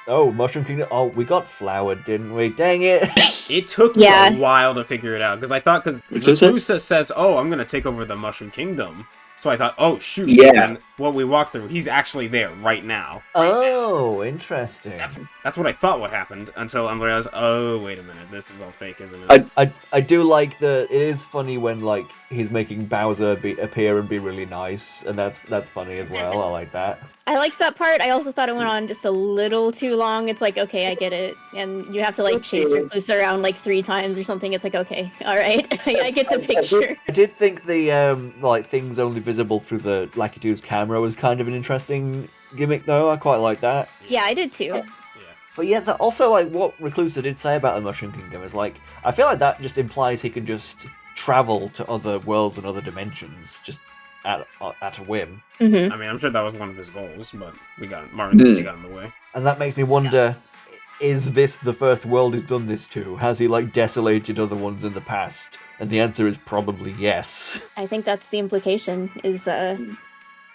oh, Mushroom Kingdom, oh, we got flowered, didn't we? Dang it. It took me a while to figure it out, because I thought, because Reclusa says, oh, I'm going to take over the Mushroom Kingdom. So I thought, oh, shoot. Yeah. And what we walked through, he's actually there right now. Oh, interesting. That's what I thought would happen, until I realized, oh, wait a minute, this is all fake, isn't it? I do like it is funny when, like, he's making Bowser appear and be really nice, and that's funny as well. I like that. I liked that part. I also thought it went on just a little too long. It's like, okay, I get it. And you have to, like, chase Recluse around, like, 3 times or something. It's like, okay, alright, I get the picture. I did think the, like, things only visible through the Lakitu's camera was kind of an interesting gimmick, though. I quite like that. Yeah, I did too. But yeah, also, like, what Reclusa did say about the Mushroom Kingdom is, like, I feel like that just implies he can just travel to other worlds and other dimensions, just at a whim. Mm-hmm. I mean, I'm sure that was one of his goals, but Mario got in the way. And that makes me wonder, is this the first world he's done this to? Has he, like, desolated other ones in the past? And the answer is probably yes. I think that's the implication, is,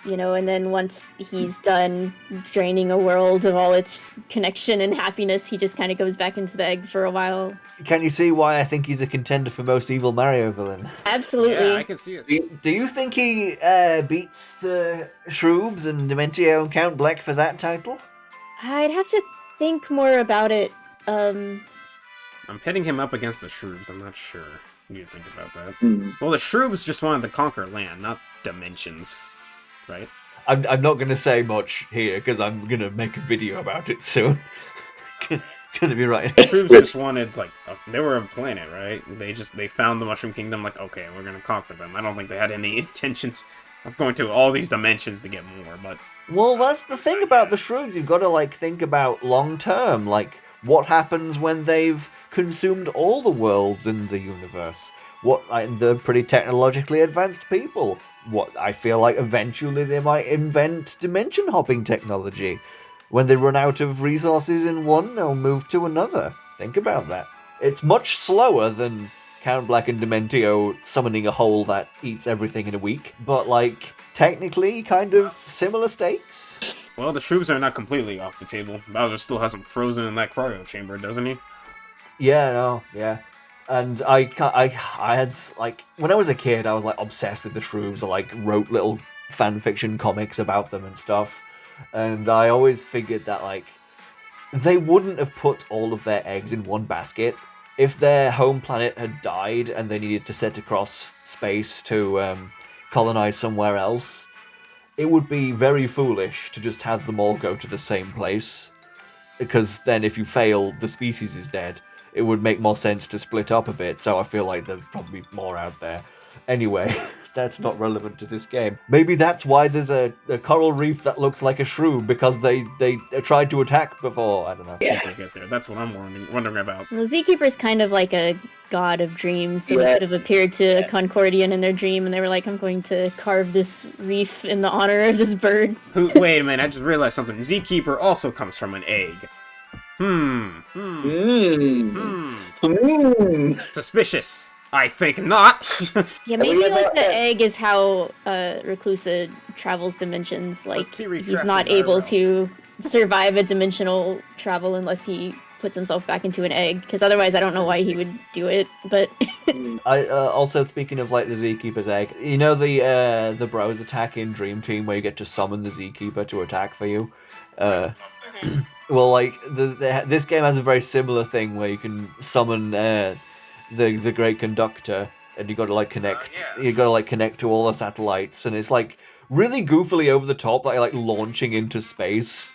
you know, and then once he's done draining a world of all its connection and happiness, he just kind of goes back into the egg for a while. Can you see why I think he's a contender for most evil Mario villain? Absolutely. Yeah, I can see it. Do you think he beats the Shroobs and Dementio and Count Bleck for that title? I'd have to think more about it. I'm pitting him up against the Shroobs, I'm not sure. You think about that. Well, the Shroobs just wanted to conquer land, not dimensions. Right? I'm not going to say much here because I'm going to make a video about it soon. Gonna be right. The Shroobs just wanted, like, they were a planet, right? They found the Mushroom Kingdom, like, okay, we're gonna conquer them. I don't think they had any intentions of going to all these dimensions to get more, but... Well, that's the thing about the Shroobs. You've got to, like, think about long term. Like, what happens when they've consumed all the worlds in the universe? They're pretty technologically advanced people. I feel like eventually they might invent dimension hopping technology. When they run out of resources in one, they'll move to another. Think about that. It's much slower than Count Bleck and Dementio summoning a hole that eats everything in a week, but, like, technically kind of similar stakes. Well, the Shroobs are not completely off the table. Bowser still has them frozen in that cryo chamber, doesn't he? Yeah. And I had, like, when I was a kid, I was, like, obsessed with the Shroobs. I, like, wrote little fanfiction comics about them and stuff. And I always figured that, like, they wouldn't have put all of their eggs in one basket. If their home planet had died and they needed to set across space to colonize somewhere else, it would be very foolish to just have them all go to the same place. Because then if you fail, the species is dead. It would make more sense to split up a bit, so I feel like there's probably more out there. Anyway, that's not relevant to this game. Maybe that's why there's a coral reef that looks like a Shroob, because they tried to attack before. I don't know. Yeah. Get there. That's what I'm wondering about. Well, Zookeeper's kind of like a god of dreams, so it could have appeared to a Concordian in their dream, and they were like, I'm going to carve this reef in the honor of this bird. Wait a minute, I just realized something. Zookeeper also comes from an egg. Suspicious. I think not. Yeah, maybe like the egg is how Reclusa travels dimensions. Like, he's not able to survive a dimensional travel unless he puts himself back into an egg, because otherwise I don't know why he would do it, but... I also, speaking of, like, the Zookeeper's egg, you know the bros attack in Dream Team where you get to summon the Zookeeper to attack for you? Well, like, this game has a very similar thing where you can summon the Great Conductor, and you got to like connect. You got to like connect to all the satellites, and it's like really goofily over the top, like launching into space.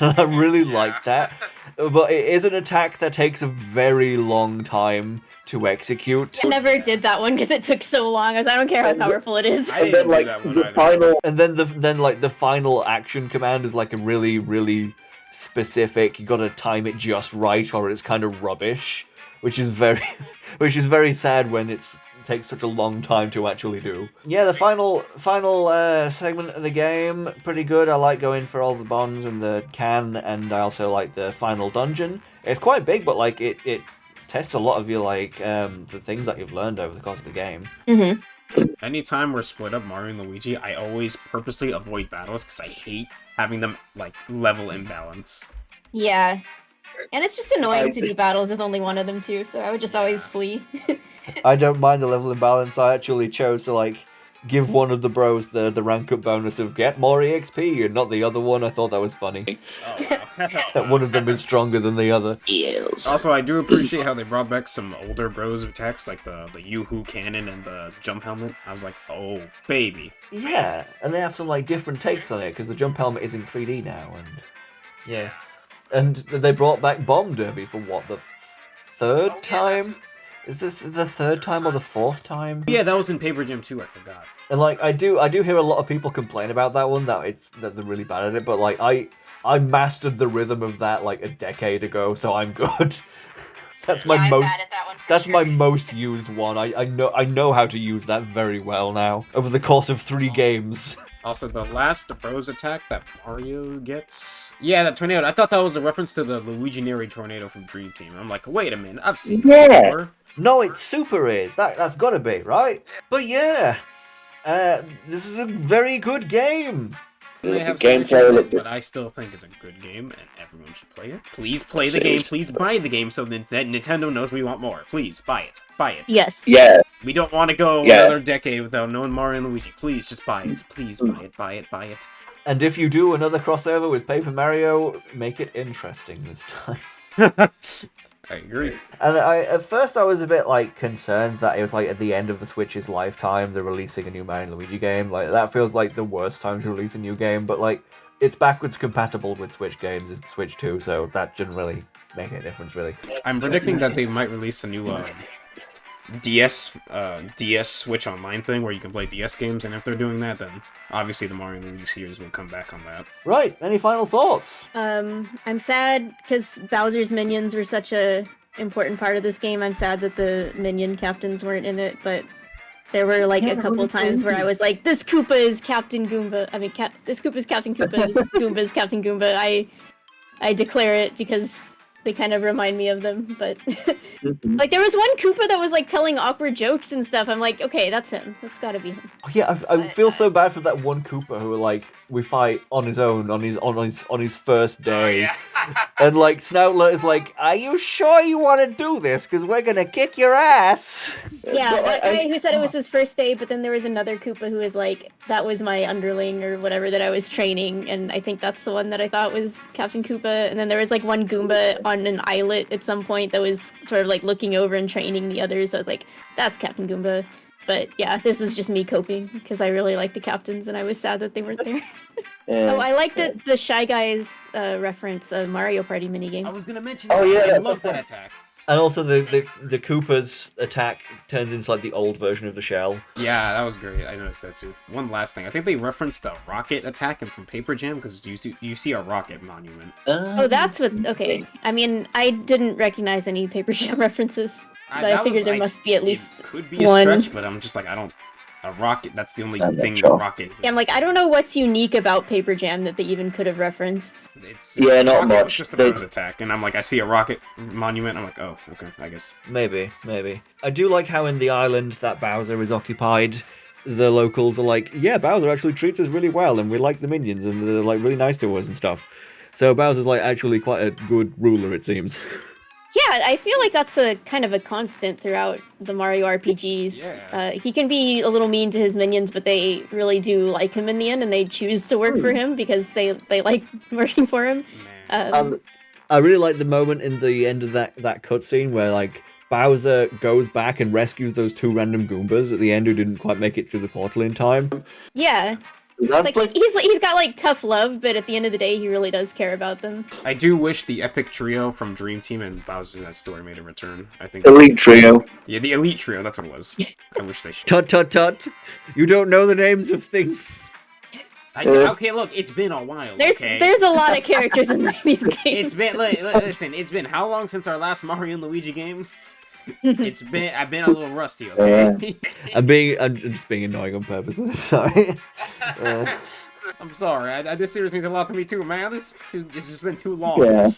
I really like that, but it is an attack that takes a very long time to execute. I never did that one because it took so long. I don't care how powerful it is. I didn't do that one either. And then the final action command is like a really specific. You got to time it just right, or it's kind of rubbish, which is very sad when it takes such a long time to actually do. Yeah, the final segment of the game, pretty good. I like going for all the bonds and the can, and I also like the final dungeon. It's quite big, but like it tests a lot of your like the things that you've learned over the course of the game. Anytime we're split up Mario and Luigi, I always purposely avoid battles because I hate having them like level imbalance. Yeah. And it's just annoying to do battles with only one of them too, so I would just always flee. I don't mind the level imbalance. I actually chose to like give one of the bros the rank up bonus of get more EXP and not the other one. I thought that was funny. Oh, wow. That one of them is stronger than the other. Yes. Also, I do appreciate how they brought back some older bros attacks, like the Yoo-Hoo cannon and the jump helmet. I was like, oh, baby. Yeah, and they have some like different takes on it because the jump helmet is in 3D now, and yeah, and they brought back Bomb Derby for what, the third time? Is this the third time or the fourth time? Yeah, that was in Paper Jam 2, I forgot. And like I do hear a lot of people complain about that one, that they're really bad at it, but like I mastered the rhythm of that like a decade ago, so I'm good. That's my I'm most bad at that one for that's sure. my most used one. I know how to use that very well now over the course of 3 games. Also, the last bros attack that Mario gets... Yeah, that tornado. I thought that was a reference to the Luigi Neri tornado from Dream Team. I'm like, wait a minute, I've seen this before. No, it super is. That's gotta be, right? But yeah, this is a very good game. It may The have some gameplay issues, looked but I still think it's a good game, and everyone should play it. Please play the game, please buy the game so that Nintendo knows we want more. Please, buy it. Buy it. Yes. Yeah. We don't want to go another decade without knowing Mario and Luigi. Please, just buy it. Please, buy it. And if you do another crossover with Paper Mario, make it interesting this time. I agree. And at first I was a bit like concerned that it was like at the end of the Switch's lifetime they're releasing a new Mario and Luigi game. Like that feels like the worst time to release a new game, but like it's backwards compatible with Switch games, it's the Switch 2, so that shouldn't really make any difference really. I'm predicting that they might release a new DS Switch Online thing where you can play DS games, and if they're doing that, then obviously the Mario and Luigi series will come back on that. Right, any final thoughts? I'm sad because Bowser's minions were such a important part of this game. I'm sad that the minion captains weren't in it, but there were like a couple times where I was like, this Koopa is Captain Goomba. I mean, this Koopa is Captain Koopa. This Goomba is Captain Goomba. I declare it because they kind of remind me of them, but like there was one Koopa that was like telling awkward jokes and stuff. I'm like, okay, that's him. That's gotta be him. Yeah, I feel so bad for that one Koopa who like we fight on his own on his first day, and like Snoutler is like, "Are you sure you want to do this? Because we're gonna kick your ass." Yeah, that guy who said it was his first day, but then there was another Koopa who was like, that was my underling or whatever that I was training, and I think that's the one that I thought was Captain Koopa. And then there was like one Goomba on an islet at some point that was sort of like looking over and training the others. So I was like, that's Captain Goomba. But yeah, this is just me coping because I really like the captains and I was sad that they weren't there. Oh, I like the Shy Guys reference, Mario Party minigame. I was gonna mention Oh, that. yeah, I love that attack. And also the Koopa's attack turns into like the old version of the shell. Yeah, that was great. I noticed that too. One last thing. I think they referenced the rocket attack from Paper Jam because you see a rocket monument. Oh, that's what... Okay. I mean, I didn't recognize any Paper Jam references, but I figured there must be at least it could be a one. stretch, but I'm just like, a rocket, that's the only thing the rocket is. Yeah, I'm like, I don't know what's unique about Paper Jam that they even could have referenced. It's Yeah, not rocket was much. just a bronze attack, and I'm like, I see a rocket monument, I'm like, oh, okay, I guess. Maybe. I do like how in the island that Bowser is occupied, the locals are like, yeah, Bowser actually treats us really well, and we like the minions, and they're like really nice to us and stuff. So Bowser's like actually quite a good ruler, it seems. Yeah, I feel like that's a kind of a constant throughout the Mario RPGs. Yeah. He can be a little mean to his minions, but they really do like him in the end, and they choose to work for him because they like working for him. I really like the moment in the end of that cutscene where like Bowser goes back and rescues those 2 random Goombas at the end who didn't quite make it through the portal in time. Yeah. That's like he's got like tough love, but at the end of the day, he really does care about them. I do wish the epic trio from Dream Team and Bowser's story made a return. I think Elite Trio. Yeah, the Elite Trio. That's what it was. I wish they should. Tut tut tut! You don't know the names of things. Okay, look, it's been a while. There's a lot of characters in these games. It's been listen. It's been how long since our last Mario and Luigi game? I've been a little rusty. Okay. I'm just being annoying on purpose. Sorry. I'm sorry. This series means a lot to me too, man. It's just been too long. Yeah.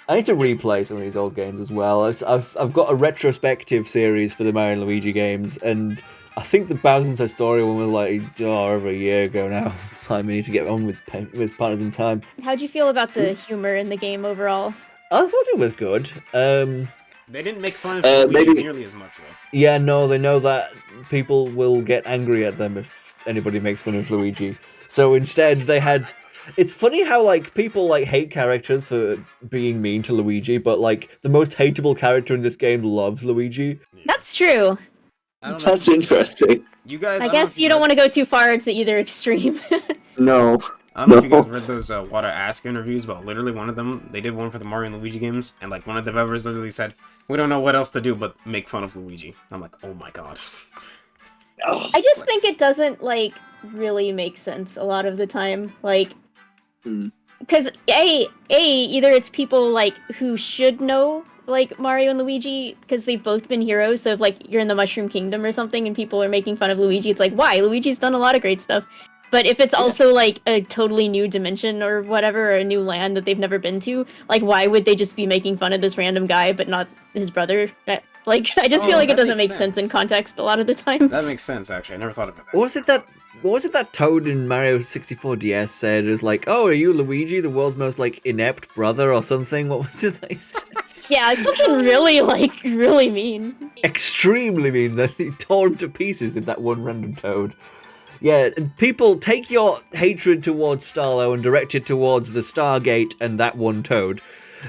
I need to replay some of these old games as well. I've got a retrospective series for the Mario and Luigi games, and I think the Bowser's Inside Story one was like over a year ago now. I need to get on with Partners in Time. How'd you feel about the humor in the game overall? I thought it was good. They didn't make fun of Luigi nearly as much, though. Yeah, no, they know that people will get angry at them if anybody makes fun of Luigi. So instead, they had... It's funny how, like, people, like, hate characters for being mean to Luigi, but, like, the most hateable character in this game loves Luigi. That's true. That's interesting. You guys... I guess you don't want to go too far into either extreme. No. I don't know if you guys read those What I Ask interviews, but literally one of them, they did one for the Mario and Luigi games, and like one of the developers literally said, we don't know what else to do but make fun of Luigi. I'm like, oh my god. I just think it doesn't, like, really make sense a lot of the time. Like, because either it's people, like, who should know, like, Mario and Luigi, because they've both been heroes, so if, like, you're in the Mushroom Kingdom or something and people are making fun of Luigi, it's like, why? Luigi's done a lot of great stuff. But if it's also, like, a totally new dimension or whatever, or a new land that they've never been to, like, why would they just be making fun of this random guy, but not his brother? Like, I just feel like it doesn't make sense in context a lot of the time. That makes sense, actually. I never thought of it that What was it that Toad in Mario 64 DS said? It was like, oh, are you Luigi, the world's most, like, inept brother or something? What was it they said? Yeah, it's something really, like, really mean. Extremely mean. That he tore him to pieces in that one random Toad. Yeah, people, take your hatred towards Starlo and direct it towards the Stargate and that one Toad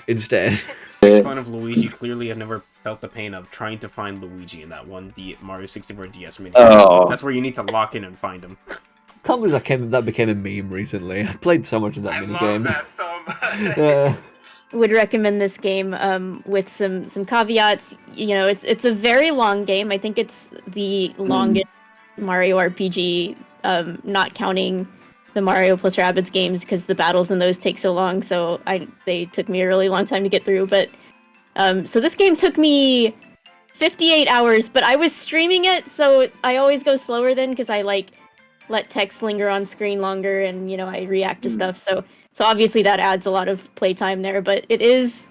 instead. fun of Luigi. Clearly, I've never felt the pain of trying to find Luigi in that one Mario 64 DS mini. Oh. That's where you need to lock in and find him. Can't believe that became a meme recently. I played so much of that minigame. I love that so much. Would recommend this game with some caveats. You know, it's a very long game. I think it's the longest Mario RPG, not counting the Mario plus Rabbids games because the battles in those take so long. So they took me a really long time to get through. But so this game took me 58 hours, but I was streaming it, so I always go slower then because I like let text linger on screen longer, and you know I react to stuff. So obviously that adds a lot of playtime there. But it is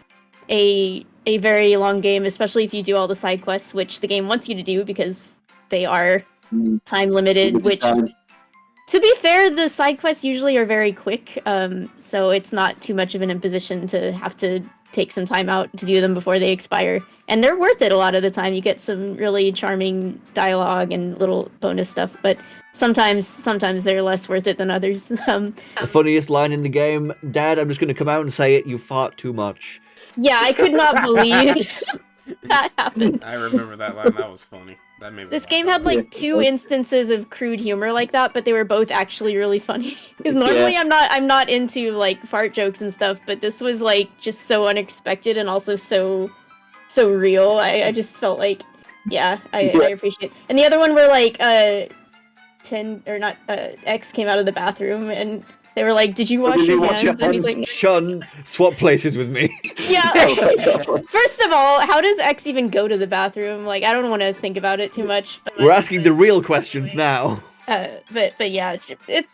a very long game, especially if you do all the side quests, which the game wants you to do because they are time limited, which, to be fair, the side quests usually are very quick, so it's not too much of an imposition to have to take some time out to do them before they expire. And they're worth it a lot of the time. You get some really charming dialogue and little bonus stuff, but sometimes they're less worth it than others. The funniest line in the game, Dad, I'm just going to come out and say it, you fart too much. Yeah, I could not believe that happened. I remember that line. That was funny. That made me This laugh. game had like 2 instances of crude humor like that, but they were both actually really funny. Because normally I'm not into like fart jokes and stuff, but this was like just so unexpected and also so real. I just felt like, I appreciate it. And the other one where like X came out of the bathroom and they were like, "Did you wash your hands?" And he's like, Shun, swap places with me. yeah. First of all, how does X even go to the bathroom? Like, I don't want to think about it too much. But, We're asking the real questions now. but yeah,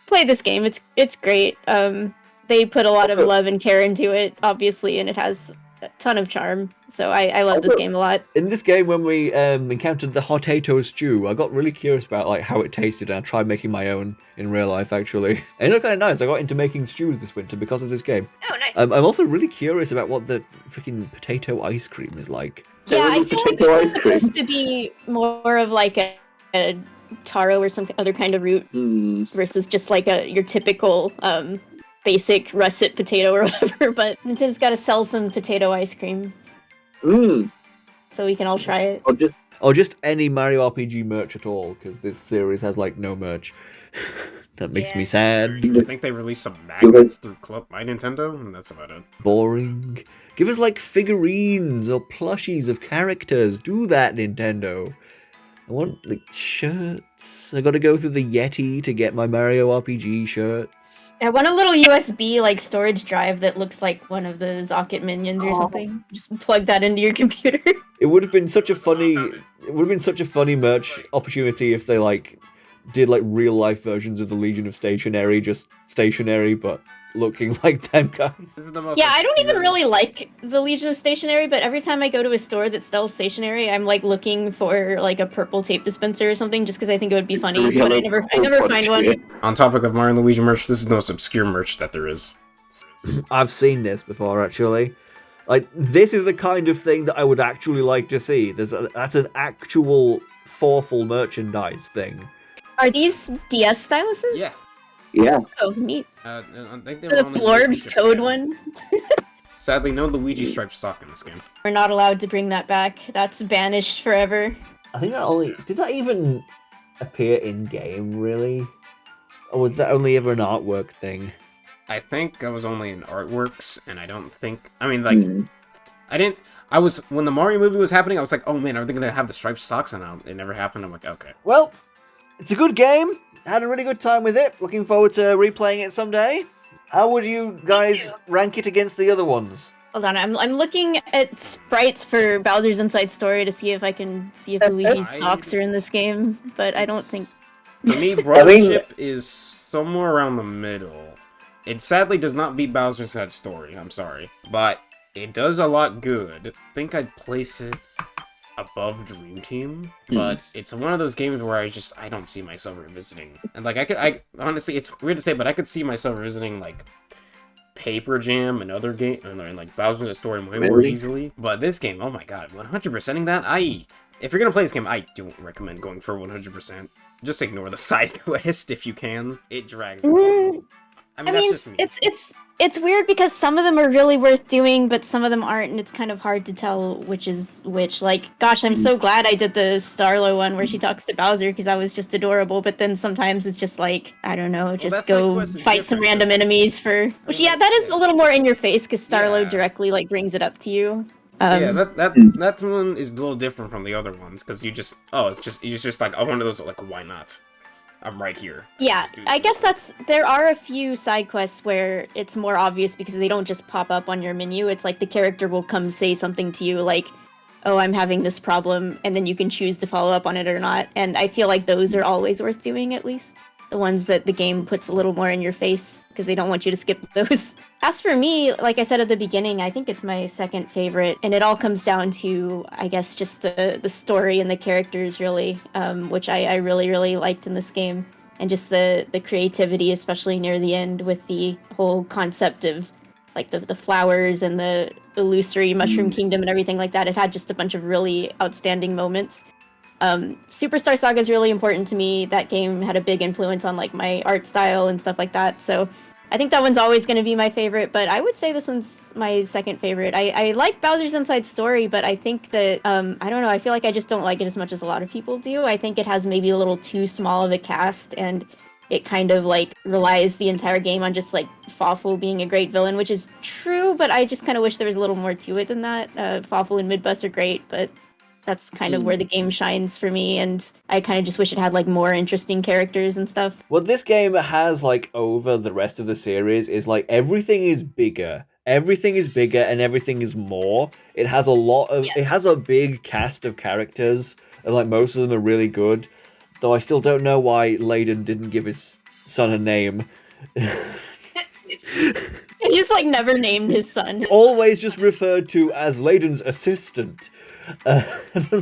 play this game. It's great. They put a lot of love and care into it, obviously, and it has a ton of charm. So I love this game a lot. In this game, when we encountered the hotato stew, I got really curious about like how it tasted, and I tried making my own in real life, actually. And it looked kind of nice. I got into making stews this winter because of this game. Oh, nice. I'm also really curious about what the freaking potato ice cream is like. Yeah, I feel like this is supposed to be more of like a taro or some other kind of root versus just like your typical basic russet potato or whatever. But Nintendo's got to sell some potato ice cream. so we can all try it. Or just any Mario RPG merch at all, because this series has like no merch. That makes me sad. I think they released some magnets through Club My Nintendo, and that's about it. Boring. Give us like figurines or plushies of characters. Do that, Nintendo. I want like shirts. I gotta go through the Yeti to get my Mario RPG shirts. I want a little USB like storage drive that looks like one of the Zocket minions or something. Just plug that into your computer. It would have been such a funny merch opportunity if they like did like real life versions of the Legion of Stationery, just stationary but looking like them guys. Yeah, I don't even really like the Legion of Stationery, but every time I go to a store that sells stationery, I'm like looking for like a purple tape dispenser or something, just because I think it would be funny. But I never find one. On topic of Mario and Luigi merch, this is the most obscure merch that there is. I've seen this before, actually. Like, this is the kind of thing that I would actually like to see. That's an actual Thorful merchandise thing. Are these DS styluses? Yeah. Yeah. Oh, neat. I think they The were only Blorb's released in Toad Japan. one. Sadly, no Luigi striped sock in this game. We're not allowed to bring that back. That's banished forever. I think did that even appear in game, really? Or was that only ever an artwork thing? I think that was only in artworks, and I don't think... I mean, like, when the Mario movie was happening, I was like, oh man, are they gonna have the striped socks? And it never happened. I'm like, okay. Well, it's a good game. Had a really good time with it. Looking forward to replaying it someday. How would you guys rank it against the other ones? Hold on, I'm looking at sprites for Bowser's Inside Story to see if I can see if Luigi's socks are in this game, but I don't think... For me, Brothership is somewhere around the middle. It sadly does not beat Bowser's Inside Story, I'm sorry. But it does a lot good. I think I'd place it above Dream Team, but it's one of those games where I don't see myself revisiting. And like I honestly, it's weird to say, but I could see myself revisiting like Paper Jam and other game and like Bowser's Story way more easily. But this game, oh my god, 100%ing that. If you're gonna play this game, I don't recommend going for 100%. Just ignore the side quest if you can. It drags. I mean, that's just me. It's weird because some of them are really worth doing, but some of them aren't, and it's kind of hard to tell which is which. Like, gosh, I'm so glad I did the Starlo one where she talks to Bowser because that was just adorable. But then sometimes it's just like, I don't know, just go fight some random enemies for. Which yeah, that is a little more in your face because Starlo directly like brings it up to you. Yeah, that one is a little different from the other ones because you just it's just like one of those like why not. I'm right here. Yeah, I guess there are a few side quests where it's more obvious because they don't just pop up on your menu. It's like the character will come say something to you like, oh, I'm having this problem, and then you can choose to follow up on it or not. And I feel like those are always worth doing, at least. The ones that the game puts a little more in your face because they don't want you to skip those. As for me, like I said at the beginning, I think it's my second favorite, and it all comes down to, I guess, just the story and the characters, really, which I really, really liked in this game, and just the creativity, especially near the end, with the whole concept of like the flowers and the illusory Mushroom Kingdom and everything like that. It had just a bunch of really outstanding moments. Superstar Saga is really important to me. That game had a big influence on like my art style and stuff like that. So I think that one's always going to be my favorite, but I would say this one's my second favorite. I like Bowser's Inside Story, but I think that, I don't know, I feel like I just don't like it as much as a lot of people do. I think it has maybe a little too small of a cast, and it kind of like relies the entire game on just like Fawful being a great villain, which is true, but I just kind of wish there was a little more to it than that. Fawful and Midbus are great, but that's kind of where the game shines for me, and I kind of just wish it had like more interesting characters and stuff. What this game has like over the rest of the series is like everything is bigger. Everything is bigger and everything is more. It has it has a big cast of characters, and like most of them are really good. Though I still don't know why Layden didn't give his son a name. He just like never named his son. Always just referred to as Layden's assistant.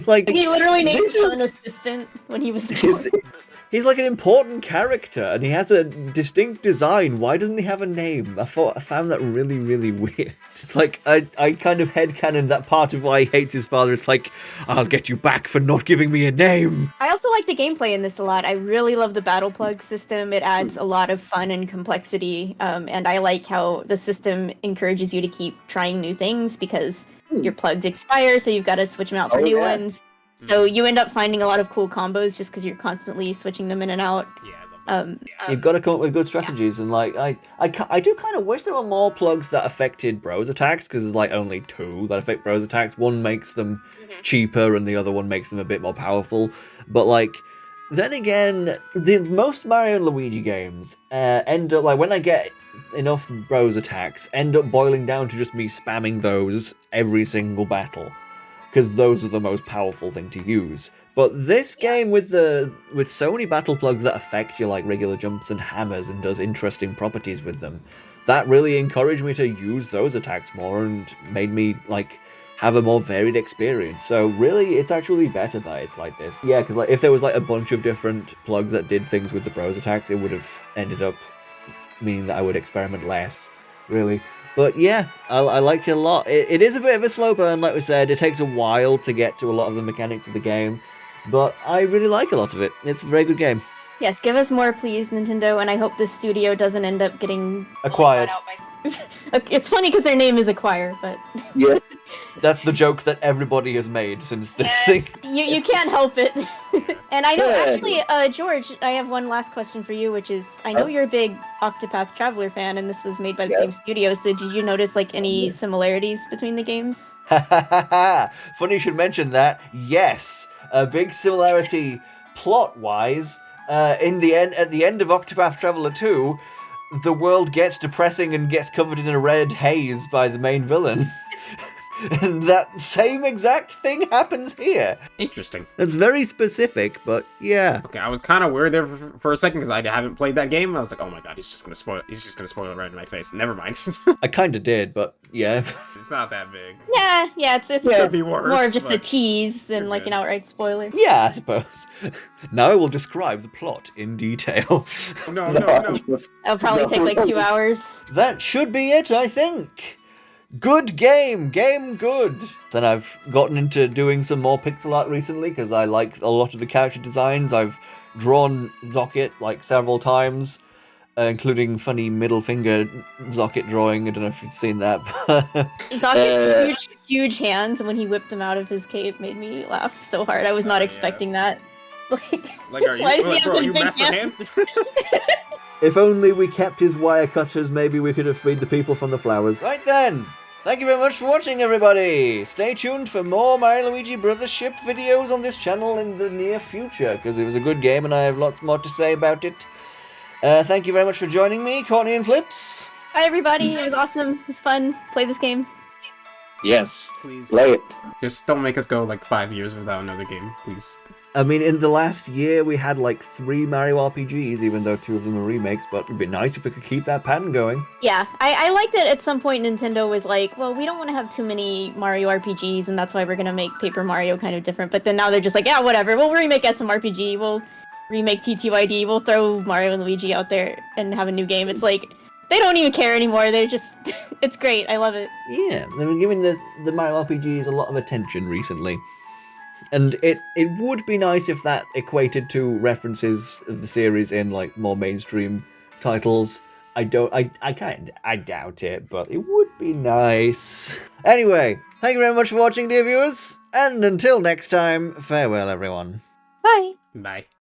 Like he literally named his son assistant when he was born. He's like an important character, and he has a distinct design. Why doesn't he have a name? I found that really, really weird. It's like, I kind of headcanon that part of why he hates his father is like, I'll get you back for not giving me a name. I also like the gameplay in this a lot. I really love the battle plug system. It adds a lot of fun and complexity, and I like how the system encourages you to keep trying new things because your plugs expire, so you've got to switch them out for new ones. So you end up finding a lot of cool combos just because you're constantly switching them in and out. Yeah, I love that. You've got to come up with good strategies, and like I do kind of wish there were more plugs that affected bros attacks, because there's like only 2 that affect bros attacks. One makes them cheaper, and the other one makes them a bit more powerful. But like, then again, the most Mario and Luigi games end up like when I get enough bros attacks, end up boiling down to just me spamming those every single battle, because those are the most powerful thing to use. But this game with so many battle plugs that affect your like regular jumps and hammers and does interesting properties with them, that really encouraged me to use those attacks more and made me like have a more varied experience. So really, it's actually better that it's like this. Yeah, because like if there was like a bunch of different plugs that did things with the bros attacks, it would have ended up meaning that I would experiment less, really. But yeah, I like it a lot. It is a bit of a slow burn, like we said. It takes a while to get to a lot of the mechanics of the game, but I really like a lot of it. It's a very good game. Yes, give us more, please, Nintendo, and I hope this studio doesn't end up getting Acquired. It's funny because their name is Acquire, but... Yeah. That's the joke that everybody has made since this thing. You can't help it. And I know, actually, George, I have one last question for you, which is, I know you're a big Octopath Traveler fan, and this was made by the same studio, so did you notice, like, any similarities between the games? Funny you should mention that. Yes, a big similarity plot-wise. At the end of Octopath Traveler 2, the world gets depressing and gets covered in a red haze by the main villain. And that same exact thing happens here. Interesting. It's very specific, but yeah. Okay, I was kind of worried there for a second because I haven't played that game. I was like, oh my god, he's just gonna spoil it right in my face. Never mind. I kind of did, but yeah. It's not that big. Yeah, it's be worse, more of just a but tease than like an outright spoiler. Yeah, I suppose. Now I will describe the plot in detail. No. It'll probably take like 2 hours. That should be it, I think. Good game good. And I've gotten into doing some more pixel art recently because I like a lot of the character designs. I've drawn Zocket like several times, including funny middle finger Zocket drawing. I don't know if you've seen that. Zocket's huge hands, and when he whipped them out of his cape, made me laugh so hard. I was not expecting that. Like, are you, why does he have are such you big Master hands? Hand? If only we kept his wire cutters, maybe we could have freed the people from the flowers. Right then, thank you very much for watching, everybody. Stay tuned for more Mario Luigi Brothership videos on this channel in the near future, because it was a good game and I have lots more to say about it. Thank you very much for joining me, Courtney and Flips. Hi everybody, it was awesome. It was fun. Play this game. Yes. Please. Play it. Just don't make us go like 5 years without another game, please. I mean, in the last year, we had like 3 Mario RPGs, even though 2 of them are remakes, but it'd be nice if we could keep that pattern going. Yeah, I like that at some point Nintendo was like, well, we don't want to have too many Mario RPGs, and that's why we're going to make Paper Mario kind of different. But then now they're just like, yeah, whatever, we'll remake SMRPG, we'll remake TTYD, we'll throw Mario and Luigi out there and have a new game. It's like, they don't even care anymore, they're just, it's great, I love it. Yeah, they've been giving the Mario RPGs a lot of attention recently. And it would be nice if that equated to references of the series in like more mainstream titles. I doubt it, but it would be nice. Anyway, thank you very much for watching, dear viewers, and until next time, farewell everyone. Bye. Bye.